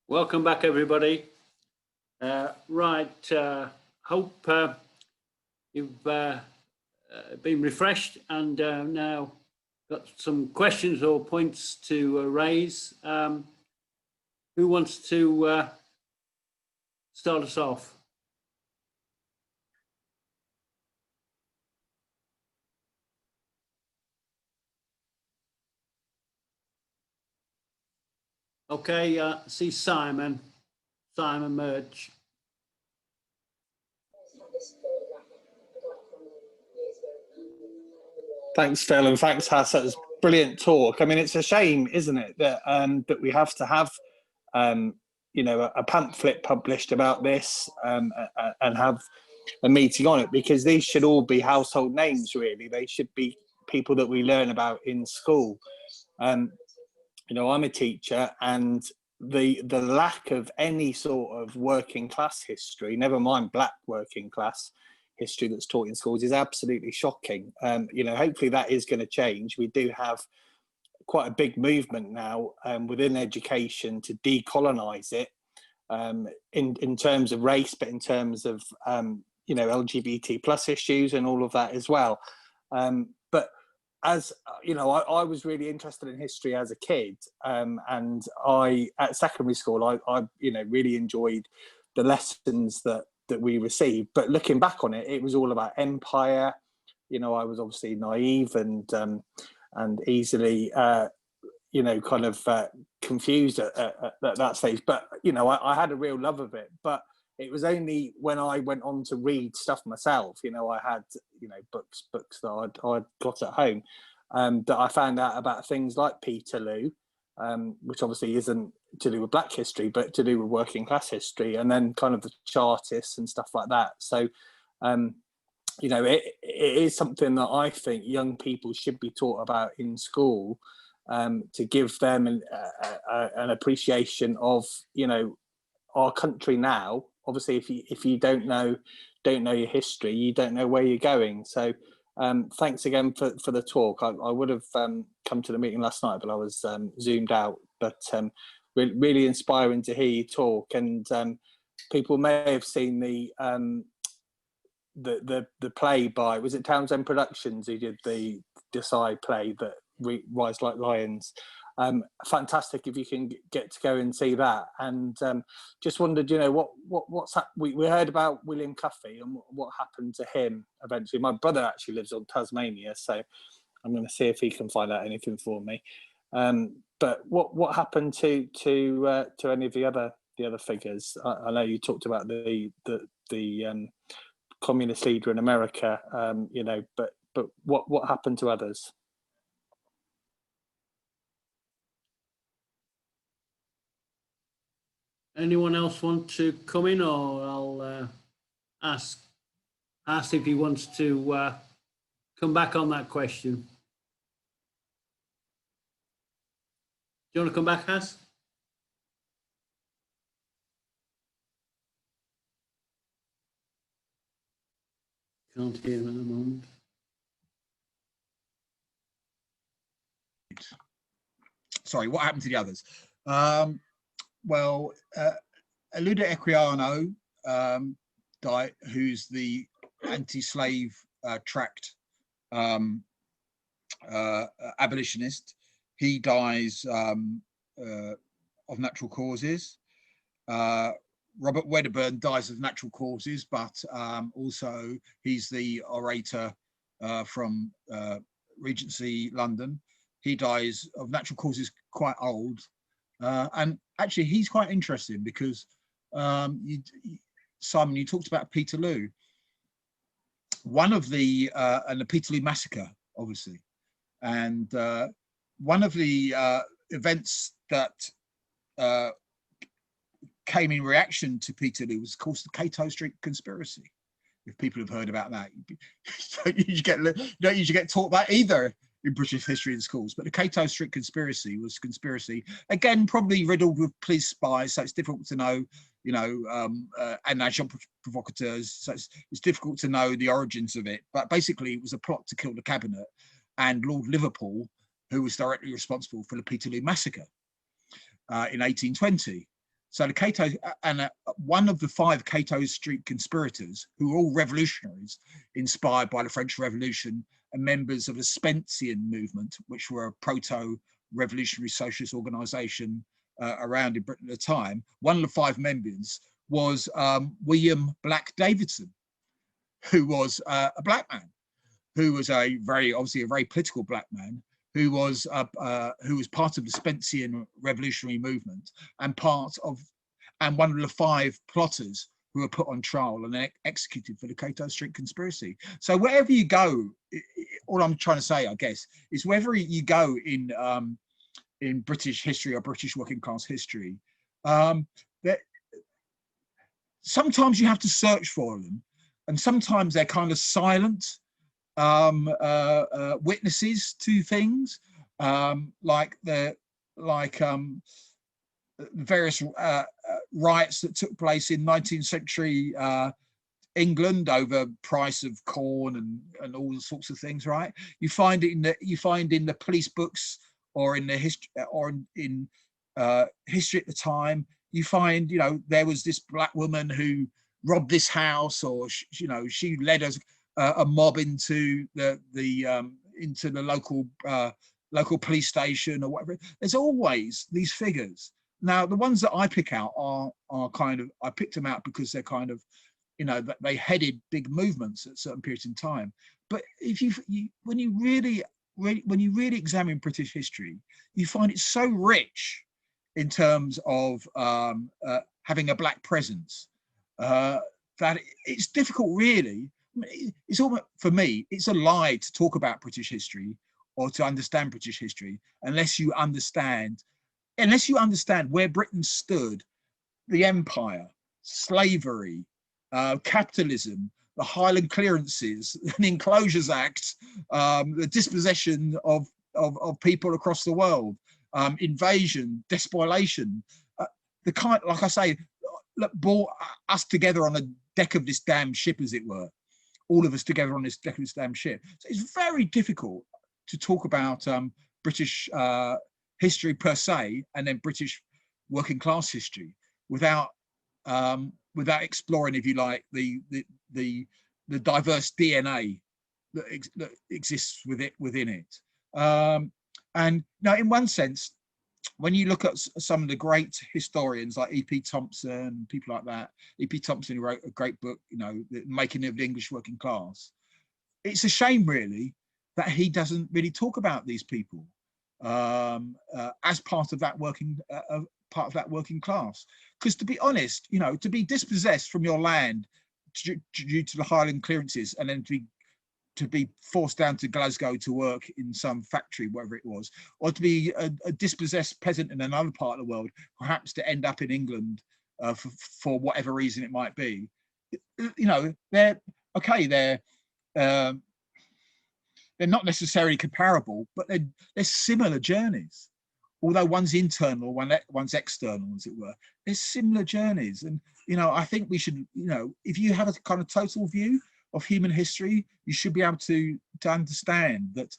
Welcome back, everybody. Hope you've been refreshed and now got some questions or points to raise. Who wants to start us off? Okay, see Simon Murch. Thanks, Phil, and thanks, Hass. That was brilliant talk. I mean, it's a shame, isn't it, that that we have to have, you know, a pamphlet published about this and have a meeting on it, because these should all be household names. Really, they should be people that we learn about in school. You know, I'm a teacher, and the lack of any sort of working class history, never mind black working class history that's taught in schools, is absolutely shocking. You know, hopefully that is going to change. We do have quite a big movement now within education to decolonize it in terms of race, but in terms of you know, LGBT plus issues and all of that as well. But as you know, I was really interested in history as a kid, and I at secondary school I you know, really enjoyed the lessons that we received. But looking back on it, it was all about empire. You know, I was obviously naive and easily you know, kind of confused at that stage. But you know, I had a real love of it. But it was only when I went on to read stuff myself, you know, I had, you know, books that I'd got at home, that I found out about things like Peterloo, which obviously isn't to do with black history, but to do with working class history, and then kind of the Chartists and stuff like that. So, you know, it is something that I think young people should be taught about in school, to give them an appreciation of, you know, our country now. Obviously, if you don't know your history, you don't know where you're going. So thanks again for the talk. I would have come to the meeting last night, but I was zoomed out. But really inspiring to hear you talk. And people may have seen the play by, was it Townsend Productions who did the Besai play, that Rise Like Lions. Fantastic if you can get to go and see that. And just wondered, you know, what's we heard about William Cuffay and what happened to him eventually. My brother actually lives on Tasmania, so I'm going to see if he can find out anything for me. But what happened to any of the other figures? I know you talked about the communist leader in America, you know, but what happened to others? Anyone else want to come in, or I'll ask if he wants to come back on that question. Do you want to come back, Hass? Can't hear him at the moment. Sorry, what happened to the others? Well, Olaudah Equiano died, who's the anti-slave tract abolitionist. He dies of natural causes. Robert Wedderburn dies of natural causes, but also he's the orator from Recency London. He dies of natural causes quite old. And actually, he's quite interesting because, Simon, you talked about Peterloo. One of the, and the Peterloo massacre, obviously. And one of the events that came in reaction to Peterloo was, of course, the Cato Street conspiracy. If people have heard about that, you don't usually get taught that either in British history in schools. But the Cato Street conspiracy was conspiracy, again, probably riddled with police spies, so it's difficult to know, you know, and agent provocateurs, so it's difficult to know the origins of it. But basically, it was a plot to kill the cabinet and Lord Liverpool, who was directly responsible for the Peterloo massacre in 1820. So the Cato, and one of the 5 Cato Street conspirators, who were all revolutionaries inspired by the French Revolution and members of the Spencean movement, which were a proto-revolutionary socialist organisation around in Britain at the time. One of the 5 members was William Black Davidson, who was a black man, who was obviously a very political black man, who was part of the Spencean revolutionary movement and one of the 5 plotters who were put on trial and executed for the Cato Street conspiracy. So wherever you go, all I'm trying to say, I guess, is wherever you go in British history or British working class history, that sometimes you have to search for them, and sometimes they're kind of silent witnesses to things, like various riots that took place in 19th century England over price of corn and all sorts of things. Right, you find it in the police books or in the history history at the time. You find, there was this black woman who robbed this house, or she led a mob into the local police station or whatever. There's always these figures. Now, the ones that I pick out are kind of, I picked them out because they're kind of, they headed big movements at certain periods in time. But if when you really examine British history, you find it so rich in terms of having a black presence that it's difficult, really. It's almost, for me, it's a lie to talk about British history or to understand British history unless you understand where Britain stood, the empire, slavery, capitalism, the Highland Clearances, the Enclosures Act, the dispossession of people across the world, invasion, despoliation, the kind, like I say, brought us together on a deck of this damn ship, as it were, all of us together on this deck of this damn ship. So it's very difficult to talk about British history per se, and then British working class history without exploring, if you like, the diverse DNA that exists within it. And now, in one sense, when you look at some of the great historians like E.P. Thompson, people like that, E.P. Thompson, who wrote a great book, The Making of the English Working Class, it's a shame, really, that he doesn't really talk about these people as part of that working class. Because, to be honest, to be dispossessed from your land due to the Highland Clearances, and then to be forced down to Glasgow to work in some factory, whatever it was, or to be a dispossessed peasant in another part of the world, perhaps to end up in England for whatever reason it might be. They're not necessarily comparable, but they're similar journeys. Although one's internal, one's external, as it were, they're similar journeys. And, I think we should, if you have a kind of total view of human history, you should be able to understand that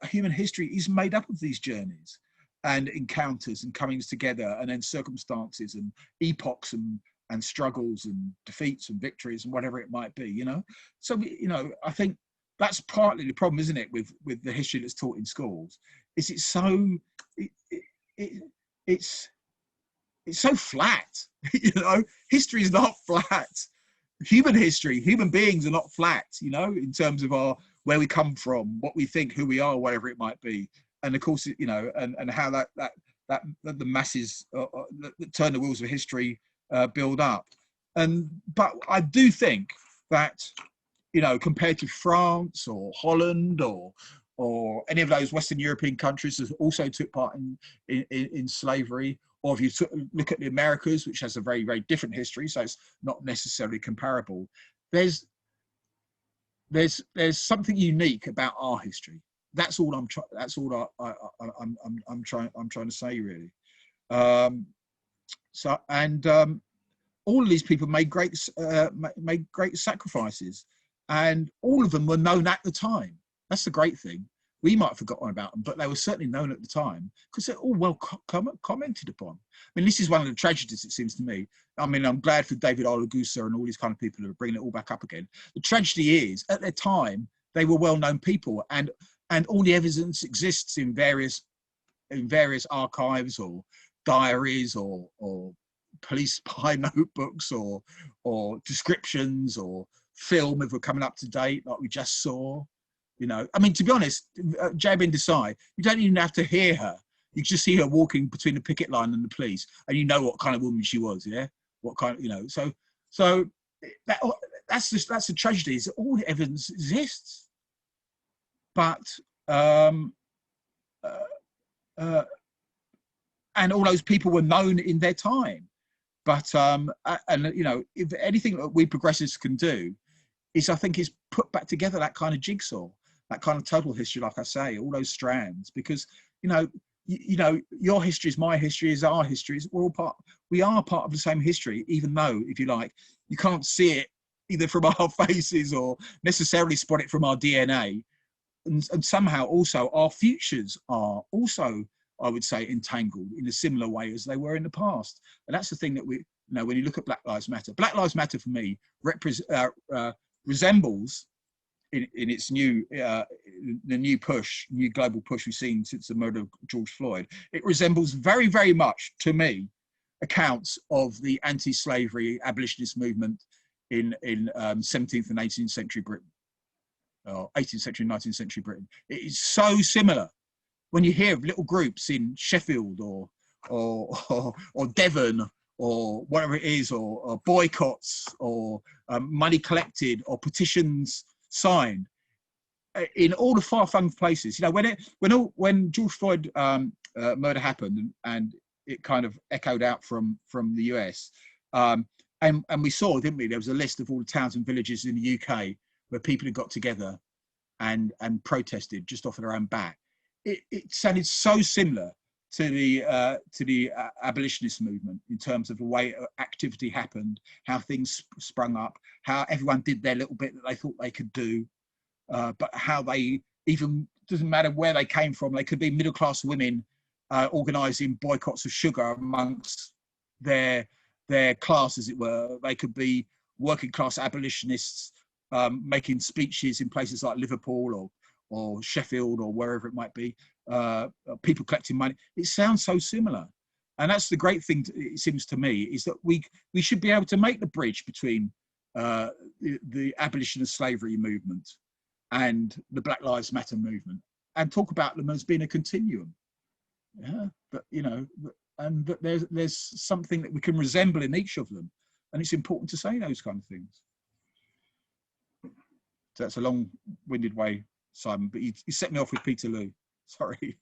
human history is made up of these journeys and encounters and comings together, and then circumstances and epochs and struggles and defeats and victories and whatever it might be, So, I think that's partly the problem, isn't it, with the history that's taught in schools, is it's so flat. History is not flat. Human history, human beings are not flat, in terms of where we come from, what we think, who we are, whatever it might be. And of course, and how that the masses that turn the wheels of history build up. But I do think that, compared to France or Holland or any of those Western European countries that also took part in slavery, or if you look at the Americas, which has a very, very different history, so it's not necessarily comparable, there's something unique about our history. That's all I'm trying to say, really. All of these people made great sacrifices, and all of them were known at the time. That's the great thing. we might have forgotten about them, but they were certainly known at the time because they're all well commented upon. I mean, this is one of the tragedies, it seems to me. I mean, I'm glad for David Olagusa and all these kind of people who are bringing it all back up again. The tragedy is, at their time, they were well-known people, and all the evidence exists in various archives or diaries or police spy notebooks or descriptions or film if we're coming up to date, like we just saw. You know, I mean, to be honest, Jayben Besai, you don't even have to hear her. You just see her walking between the picket line and the police, and you know what kind of woman she was. Yeah, what kind of, you know. So that's the tragedy. Is that all the evidence exists, but and all those people were known in their time. But and you know, if anything that we progressives can do is, I think, is put back together that kind of jigsaw, that kind of total history, like I say, all those strands, because you know, your history is my history, is our history. We are part of the same history, even though, if you like, you can't see it either from our faces or necessarily spot it from our DNA. And somehow also our futures are also, I would say, entangled in a similar way as they were in the past. And that's the thing that we, you know, when you look at Black Lives Matter for me resembles in its new, the new global push we've seen since the murder of George Floyd. It resembles very, very much, to me, accounts of the anti-slavery abolitionist movement in 17th and 18th century Britain, or 18th century, 19th century Britain. It is so similar. When you hear of little groups in Sheffield or Devon or whatever it is, or boycotts or money collected or petitions signed in all the far-flung places, you know, when George Floyd murder happened and it kind of echoed out from the US, and we saw, didn't we? There was a list of all the towns and villages in the UK where people had got together and protested just off of their own back. It sounded so similar to the abolitionist movement in terms of the way activity happened, how things sprung up, how everyone did their little bit that they thought they could do, but how they even, doesn't matter where they came from, they could be middle-class women organising boycotts of sugar amongst their class, as it were. They could be working-class abolitionists making speeches in places like Liverpool or Sheffield or wherever it might be, people collecting money. It sounds so similar. And that's the great thing, it seems to me, is that we should be able to make the bridge between the abolition of slavery movement and the Black Lives Matter movement and talk about them as being a continuum. Yeah, but you know, and that there's something that we can resemble in each of them. And it's important to say those kind of things. So that's a long-winded way, Simon, but you set me off with Peterloo. Sorry.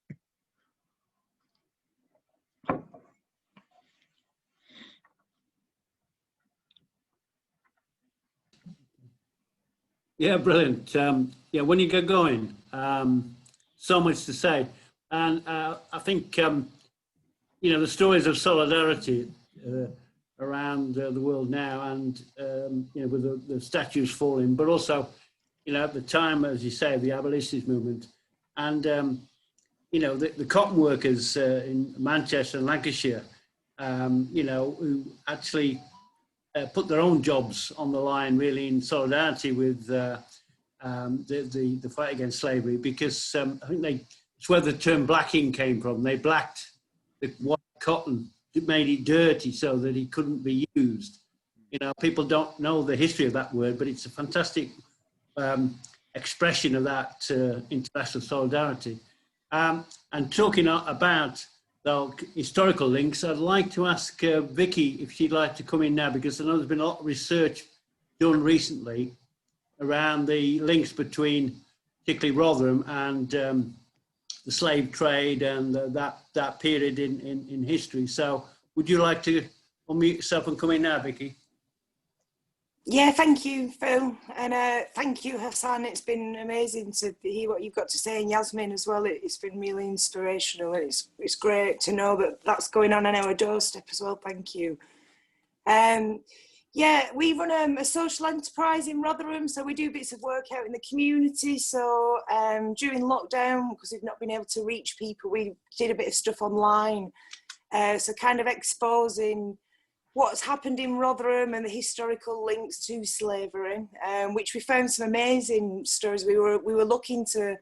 Yeah, brilliant. Yeah, when you get going, so much to say. And I think, you know, the stories of solidarity around the world now, and, you know, with the statues falling, but also, you know, at the time, as you say, the abolitionist movement, and, you know, the cotton workers in Manchester and Lancashire, you know, who actually put their own jobs on the line, really, in solidarity with the fight against slavery, because I think it's where the term blacking came from. They blacked the white cotton, it made it dirty so that it couldn't be used. You know, people don't know the history of that word, but it's a fantastic expression of that international solidarity. And talking about the historical links, I'd like to ask Vicky if she'd like to come in now, because I know there's been a lot of research done recently around the links between particularly Rotherham and the slave trade and that period in history. So would you like to unmute yourself and come in now, Vicky? Yeah, thank you, Phil, and thank you, Hassan. It's been amazing to hear what you've got to say, and Yasmin as well. It's been really inspirational, and it's great to know that that's going on our doorstep as well. Thank you. Yeah, we run a social enterprise in Rotherham, so we do bits of work out in the community. So during lockdown, because we've not been able to reach people, we did a bit of stuff online. So kind of exposing what's happened in Rotherham and the historical links to slavery, which we found some amazing stories. We were looking to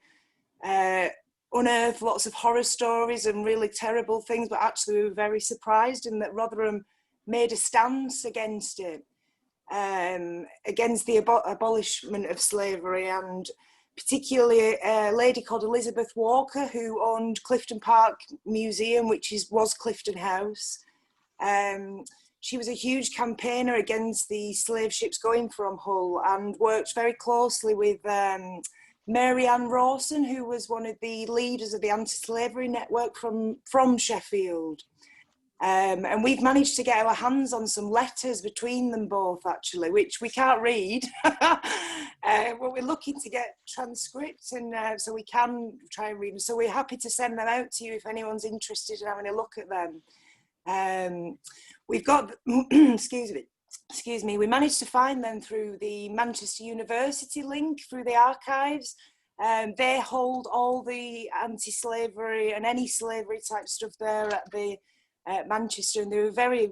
unearth lots of horror stories and really terrible things, but actually we were very surprised in that Rotherham made a stance against it, against the abolishment of slavery, and particularly a lady called Elizabeth Walker, who owned Clifton Park Museum, which was Clifton House. She was a huge campaigner against the slave ships going from Hull, and worked very closely with Mary Ann Rawson, who was one of the leaders of the anti-slavery network from Sheffield. And we've managed to get our hands on some letters between them both, actually, which we can't read. But we're looking to get transcripts, and so we can try and read them. So we're happy to send them out to you if anyone's interested in having a look at them. We've got, excuse me, we managed to find them through the Manchester University link through the archives. They hold all the anti-slavery and any slavery type stuff there at the Manchester, and they were very,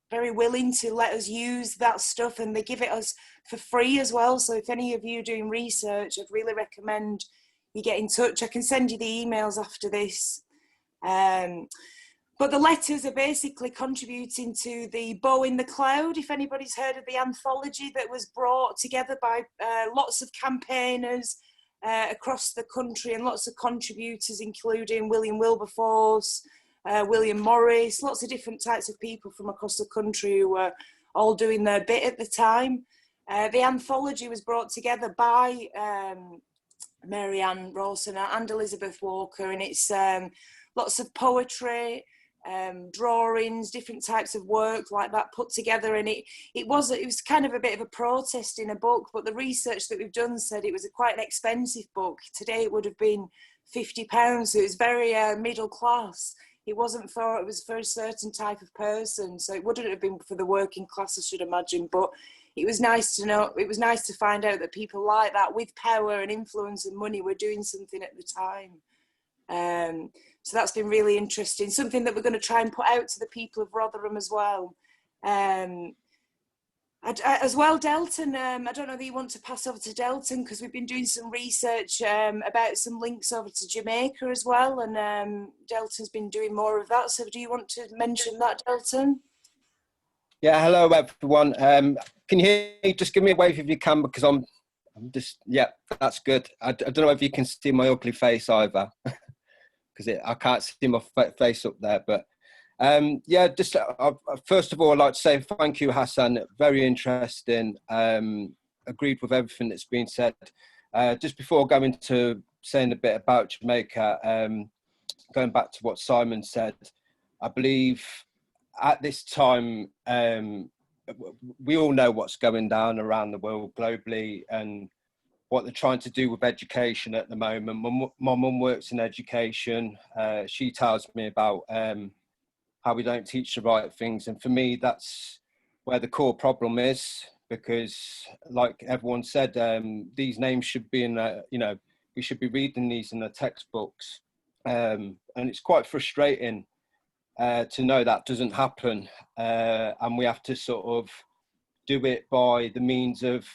very willing to let us use that stuff, and they give it us for free as well. So if any of you are doing research, I'd really recommend you get in touch. I can send you the emails after this. But the letters are basically contributing to the Bow in the Cloud, if anybody's heard of the anthology that was brought together by lots of campaigners across the country, and lots of contributors, including William Wilberforce, William Morris, lots of different types of people from across the country who were all doing their bit at the time. The anthology was brought together by Mary Ann Rawson and Elizabeth Walker, and it's lots of poetry, drawings, different types of work like that put together, and it was kind of a bit of a protest in a book, but the research that we've done said it was quite an expensive book. Today it would have been £50, so it was very middle class. It was for a certain type of person, so it wouldn't have been for the working class, I should imagine, but it was nice to know, it was nice to find out that people like that with power and influence and money were doing something at the time. So that's been really interesting, something that we're going to try and put out to the people of Rotherham as well. As well, Delton, I don't know if you want to pass over to Delton, because we've been doing some research about some links over to Jamaica as well, and Delton's been doing more of that. So do you want to mention that, Delton? Yeah, hello everyone. Can you hear me? Just give me a wave if you can, because I'm just, yeah, that's good. I don't know if you can see my ugly face either, because I can't see my face up there, but yeah, just first of all, I'd like to say thank you, Hassan. Very interesting. Agreed with everything that's been said. Just before going to saying a bit about Jamaica, going back to what Simon said, I believe at this time, we all know what's going down around the world globally and what they're trying to do with education at the moment. My mum works in education. She tells me about how we don't teach the right things. And for me, that's where the core problem is, because like everyone said, these names should be in, we should be reading these in the textbooks. And it's quite frustrating to know that doesn't happen. And we have to sort of do it by the means of,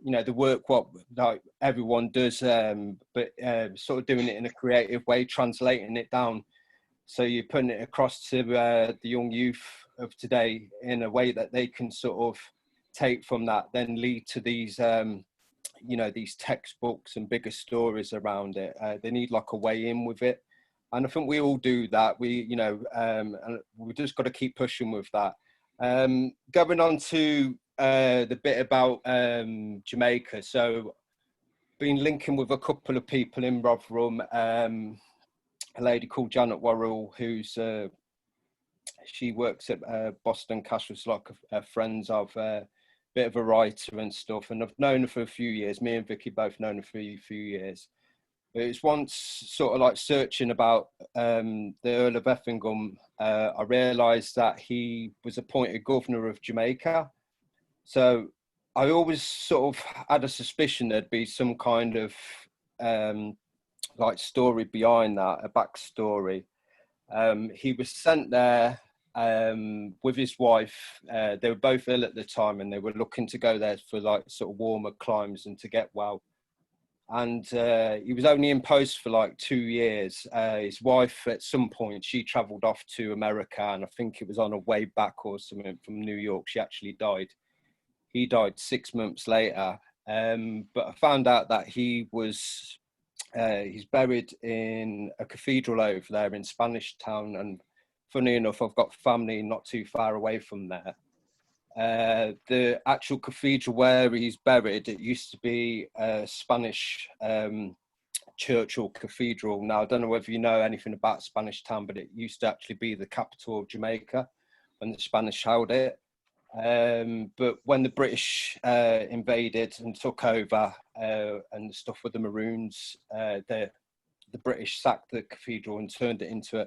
the work what like everyone does, but sort of doing it in a creative way, translating it down. So you're putting it across to the young youth of today in a way that they can sort of take from that, then lead to these, these textbooks and bigger stories around it. They need like a way in with it. And I think we all do that. And we just got to keep pushing with that. Going on to the bit about Jamaica. So been linking with a couple of people in Rotherham, a lady called Janet Worrell, who's she works at Boston Cash, was like a friends of a bit of a writer and stuff, and I've known her for a few years. Me and Vicky both known her for a few years. But it was once sort of like searching about the Earl of Effingham, I realised that he was appointed governor of Jamaica. So I always sort of had a suspicion there'd be some kind of like story behind that, a backstory. He was sent there with his wife. They were both ill at the time, and they were looking to go there for like sort of warmer climes and to get well. And he was only in post for like 2 years. His wife, at some point, she travelled off to America, and I think it was on her way back or something from New York. She actually died. He died 6 months later. But I found out that he was, he's buried in a cathedral over there in Spanish Town. And funny enough, I've got family not too far away from there. The actual cathedral where he's buried, it used to be a Spanish church or cathedral. Now, I don't know whether you know anything about Spanish Town, but it used to actually be the capital of Jamaica when the Spanish held it. But when the British invaded and took over and the stuff with the Maroons, the British sacked the cathedral and turned it into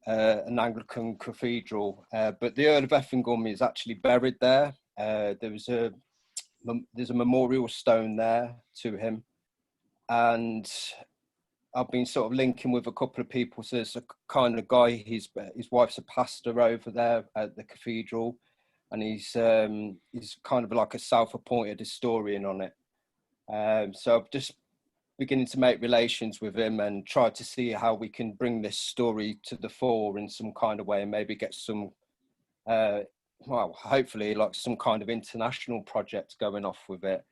an Anglican cathedral. But the Earl of Effingham is actually buried there. There's a memorial stone there to him. And I've been sort of linking with a couple of people. So there's a kind of guy, his wife's a pastor over there at the cathedral. And he's kind of like a self-appointed historian on it. So I've just beginning to make relations with him and try to see how we can bring this story to the fore in some kind of way, and maybe get some, well, hopefully like some kind of international project going off with it.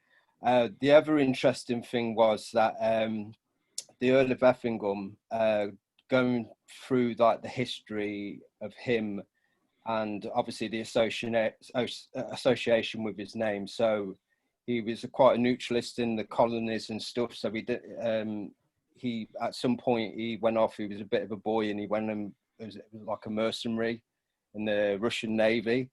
The other interesting thing was that the Earl of Effingham, going through like the history of him, and obviously the association with his name. So he was quite a neutralist in the colonies and stuff. So he did. He at some point he went off. He was a bit of a boy, and he went and was like a mercenary in the Russian Navy.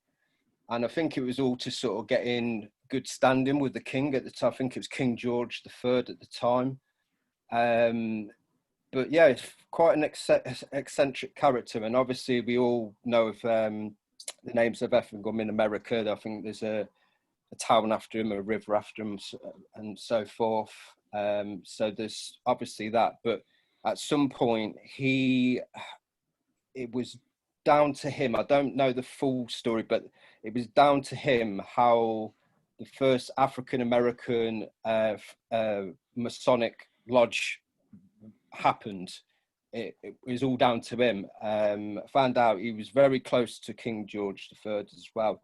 And I think it was all to sort of get in good standing with the king at the time. I think it was King George III at the time. But yeah, it's quite an eccentric character, and obviously we all know of the names of Effingham in America. I think there's a town after him, a river after him, and so forth. So there's obviously that, but at some point it was down to him. I don't know the full story, but it was down to him how the first African-American Masonic lodge happened. It was all down to him. I found out he was very close to King George III as well.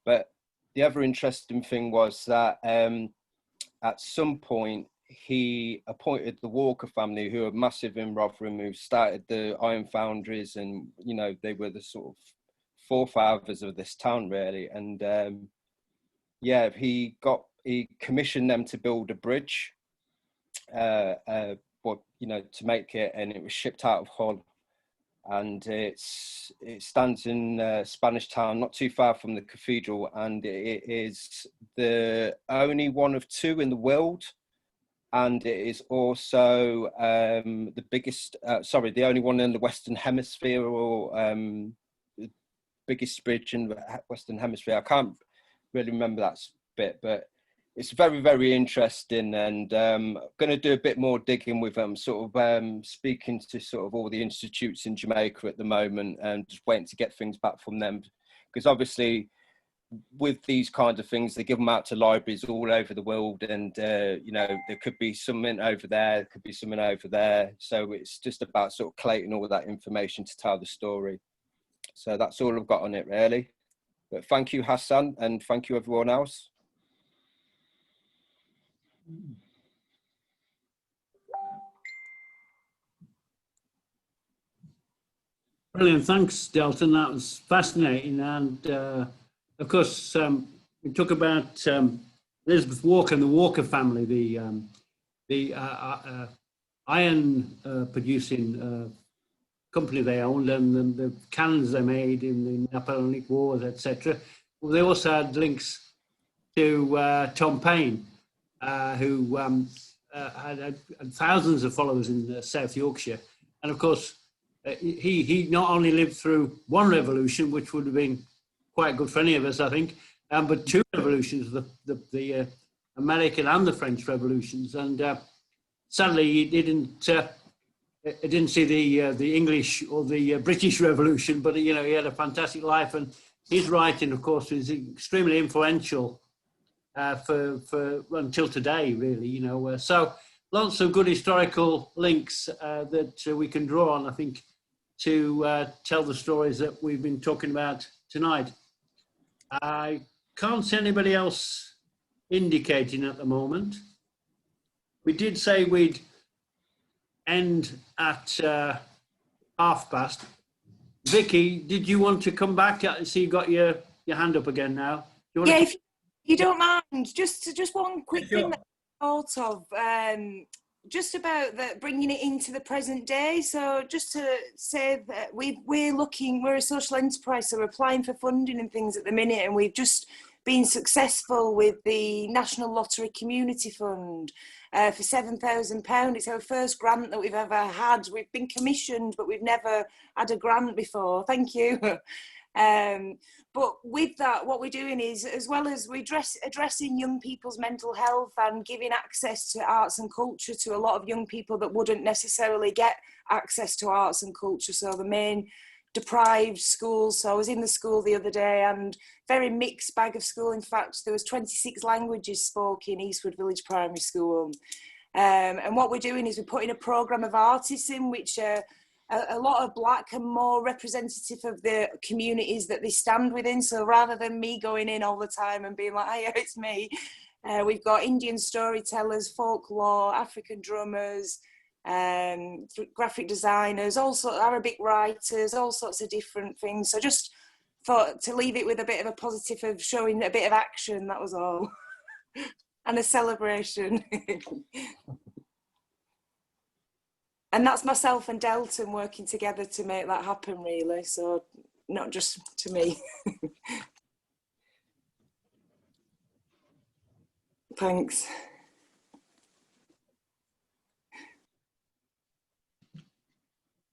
But the other interesting thing was that at some point he appointed the Walker family, who are massive in Rotherham, who started the iron foundries, and you know they were the sort of forefathers of this town really. And yeah, he commissioned them to build a bridge, to make it, and it was shipped out of Hull, and it stands in Spanish Town, not too far from the cathedral, and it is the only one of two in the world, and it is also the biggest, the only one in the Western Hemisphere, or the biggest bridge in the Western Hemisphere. I can't really remember that bit, but it's very, very interesting, and I'm going to do a bit more digging with them, sort of speaking to sort of all the institutes in Jamaica at the moment, and just waiting to get things back from them, because obviously with these kinds of things, they give them out to libraries all over the world, and there could be something over there could be something over there, so it's just about sort of collating all that information to tell the story. So that's all I've got on it really, but thank you, Hassan, and thank you everyone else. Brilliant, thanks, Dalton. That was fascinating, and of course, we talk about Elizabeth Walker and the Walker family, the iron producing company they owned, and the cannons they made in the Napoleonic Wars, etc. Well, they also had links to Tom Paine, who had thousands of followers in South Yorkshire, and of course he not only lived through one revolution, which would have been quite good for any of us, I think, but two revolutions, the American and the French revolutions, and sadly he didn't see the English or the British Revolution, but he had a fantastic life, and his writing, of course, is extremely influential for until today, really. So lots of good historical links that we can draw on, I think, to tell the stories that we've been talking about tonight. I can't see anybody else indicating at the moment. We did say we'd end at past. Vicky, did you want to come back? I see you got your hand up again now. Yeah, if you don't mind, just one quick thing that I thought of, just about bringing it into the present day. So just to say that we're a social enterprise, so we're applying for funding and things at the minute, and we've just been successful with the National Lottery Community Fund for £7,000. It's our first grant that we've ever had. We've been commissioned, but we've never had a grant before. Thank you. But with that, what we're doing is, as well as we're addressing young people's mental health and giving access to arts and culture to a lot of young people that wouldn't necessarily get access to arts and culture. So the main deprived schools. So I was in the school the other day, and very mixed bag of school. In fact, there was 26 languages spoken in Eastwood Village Primary School. And what we're doing is we're putting a programme of artists in, which a lot of black and more representative of the communities that they stand within. So rather than me going in all the time and being like, hey, it's me, we've got Indian storytellers, folklore, African drummers, graphic designers, also Arabic writers, all sorts of different things. So just thought to leave it with a bit of a positive of showing a bit of action, that was all. And a celebration. And that's myself and Delton working together to make that happen, really. So not just to me. Thanks.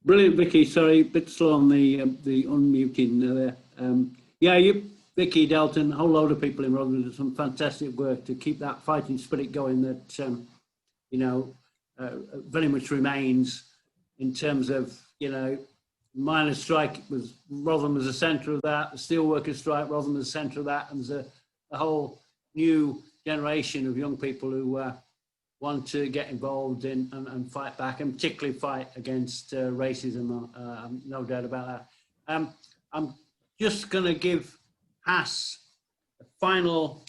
Brilliant, Vicky. Sorry, a bit slow on the unmuting there. Vicky, Delton, a whole load of people in Rotherham did some fantastic work to keep that fighting spirit going that, very much remains in terms of, miners' strike was, Rotherham was the centre of that, the steelworkers' strike, Rotherham was the centre of that, and there's a whole new generation of young people who want to get involved in and fight back, and particularly fight against racism, no doubt about that. I'm just going to give Hass a final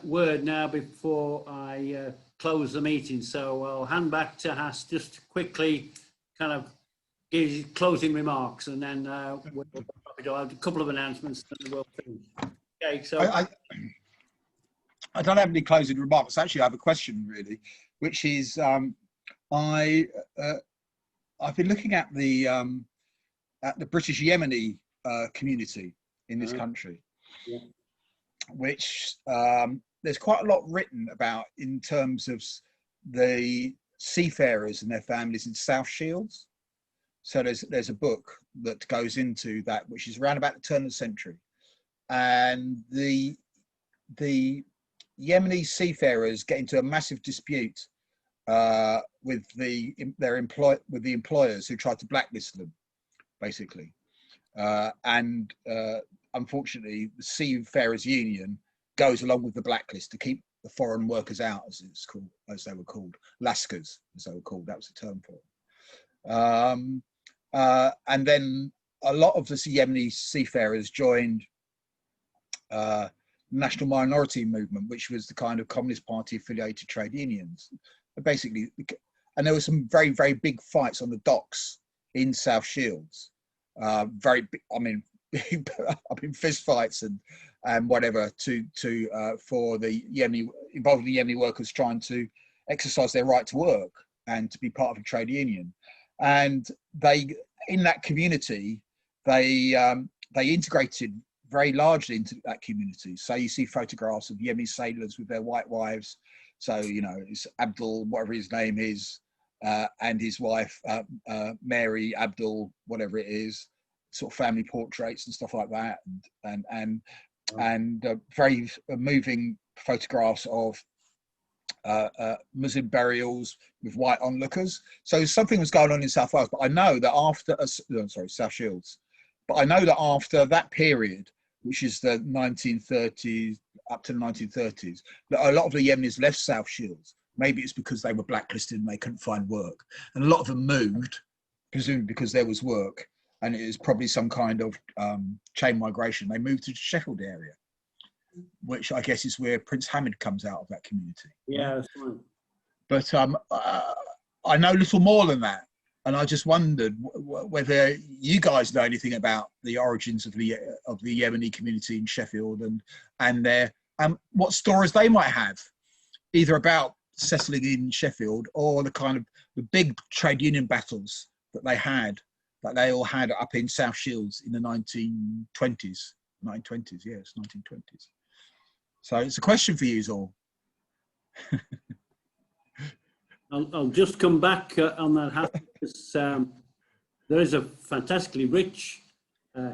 word now before I close the meeting. So I'll hand back to Hass just to quickly kind of give his closing remarks, and then we'll have a couple of announcements and we'll finish. Okay, so I don't have any closing remarks. Actually, I have a question, really, which is I've been looking at the British Yemeni community in this country, which there's quite a lot written about in terms of the seafarers and their families in South Shields. So there's a book that goes into that, which is around about the turn of the century, and the Yemeni seafarers get into a massive dispute with the employers who tried to blacklist them, basically, and unfortunately, the Seafarers Union goes along with the blacklist to keep the foreign workers out, as they were called, Lascars, as they were called. That was the term for it. And then a lot of the Yemeni seafarers joined National Minority Movement, which was the kind of Communist Party affiliated trade unions, basically. And there were some very, very big fights on the docks in South Shields. Very big, fist fights and whatever for the involving the Yemeni workers trying to exercise their right to work and to be part of a trade union. And they, in that community, they integrated very largely into that community. So you see photographs of Yemeni sailors with their white wives. So, it's Abdul, whatever his name is, and his wife, Mary, Abdul, whatever it is, sort of family portraits and stuff like that. And and very moving photographs of Muslim burials with white onlookers. So something was going on in South Wales, but I know that after, South Shields, but I know that after that period, which is the 1930s up to the 1930s, that a lot of the Yemenis left South Shields. Maybe it's because they were blacklisted and they couldn't find work. And a lot of them moved, presumably because there was work. And it was probably some kind of chain migration. They moved to the Sheffield area, which I guess is where Prince Hamid comes out of that community. Yeah, that's right. But I know little more than that. And I just wondered whether you guys know anything about the origins of the Yemeni community in Sheffield and their what stories they might have, either about settling in Sheffield or the kind of the big trade union battles that they all had up in South Shields in the 1920s. 1920s, yes, 1920s. So it's a question for you all. I'll just come back on that. There is a fantastically rich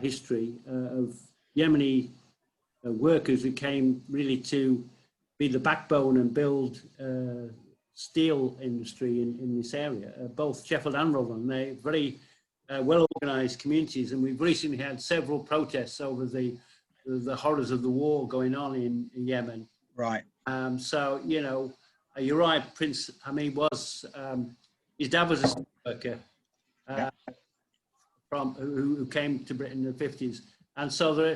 history of Yemeni workers who came really to be the backbone and build steel industry in this area, both Sheffield and Rotherham. They're very well-organised communities, and we've recently had several protests over the horrors of the war going on in Yemen. Right. So, you know, you're right, Prince Hamid was, his dad was a steel worker who came to Britain in the 50s. And so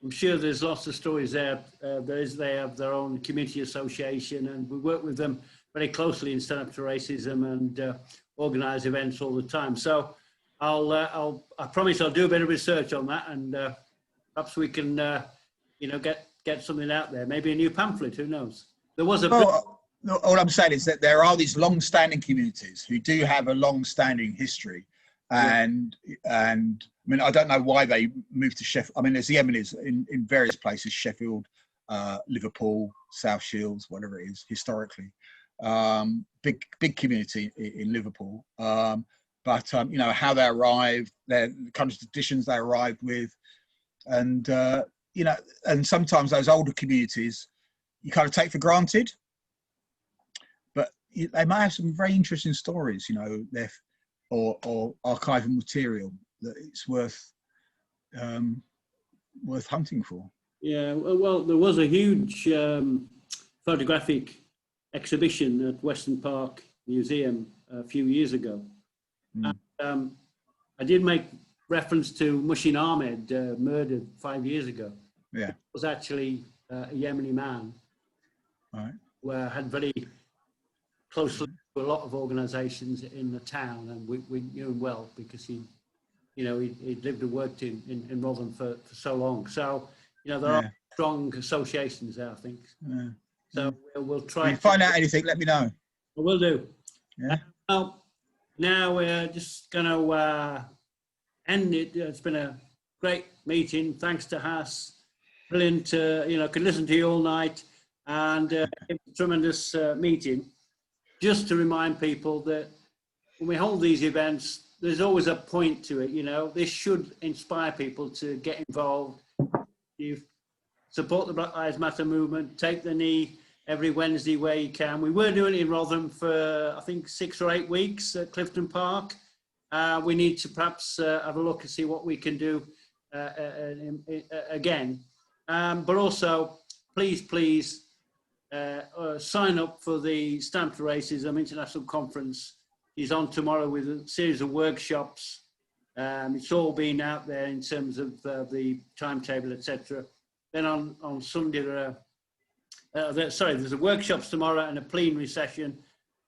I'm sure there's lots of stories there. They have their own community association, and we work with them very closely in Stand Up to Racism and organise events all the time. So I promise I'll do a bit of research on that, and perhaps we can, you know, get something out there. Maybe a new pamphlet. Who knows? There was a. All I'm saying is that there are these long-standing communities who do have a long-standing history, and I mean, I don't know why they moved to Sheffield. I mean, there's the Yemenis in various places: Sheffield, Liverpool, South Shields, whatever it is historically. Big community in Liverpool. But you know, how they arrived, the kind of traditions they arrived with, and you know, and sometimes those older communities you kind of take for granted, but they might have some very interesting stories, you know, or archival material that it's worth hunting for. Yeah, well, there was a huge photographic exhibition at Western Park Museum a few years ago. And, I did make reference to Mushin Ahmed, murdered 5 years ago. Yeah, it was actually a Yemeni man, right, who had very closely to a lot of organisations in the town, and we knew him well because he lived and worked in Rotherham for so long. So you know there are strong associations there, I think. Yeah. So we'll try. If you find out anything, let me know. I will do. Yeah. Now we're just going to end it. It's been a great meeting. Thanks to Hass. Brilliant. You know, could listen to you all night, and it was a tremendous meeting. Just to remind people that when we hold these events, there's always a point to it. You know, this should inspire people to get involved. You support the Black Lives Matter movement. Take the knee every Wednesday where you can. We were doing it in Rotherham for, I think, 6 or 8 weeks at Clifton Park. We need to perhaps have a look and see what we can do again. But also, please sign up for the Stand Up to Racism International Conference. He's on tomorrow with a series of workshops. It's all been out there in terms of the timetable, etc. Then on Sunday, there's a workshops tomorrow and a plenary session,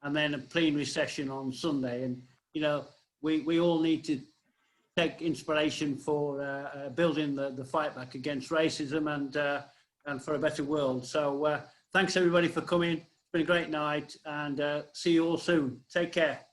and then a plenary session on Sunday. And you know, we all need to take inspiration for building the fight back against racism and for a better world. So thanks everybody for coming. It's been a great night, and see you all soon. Take care.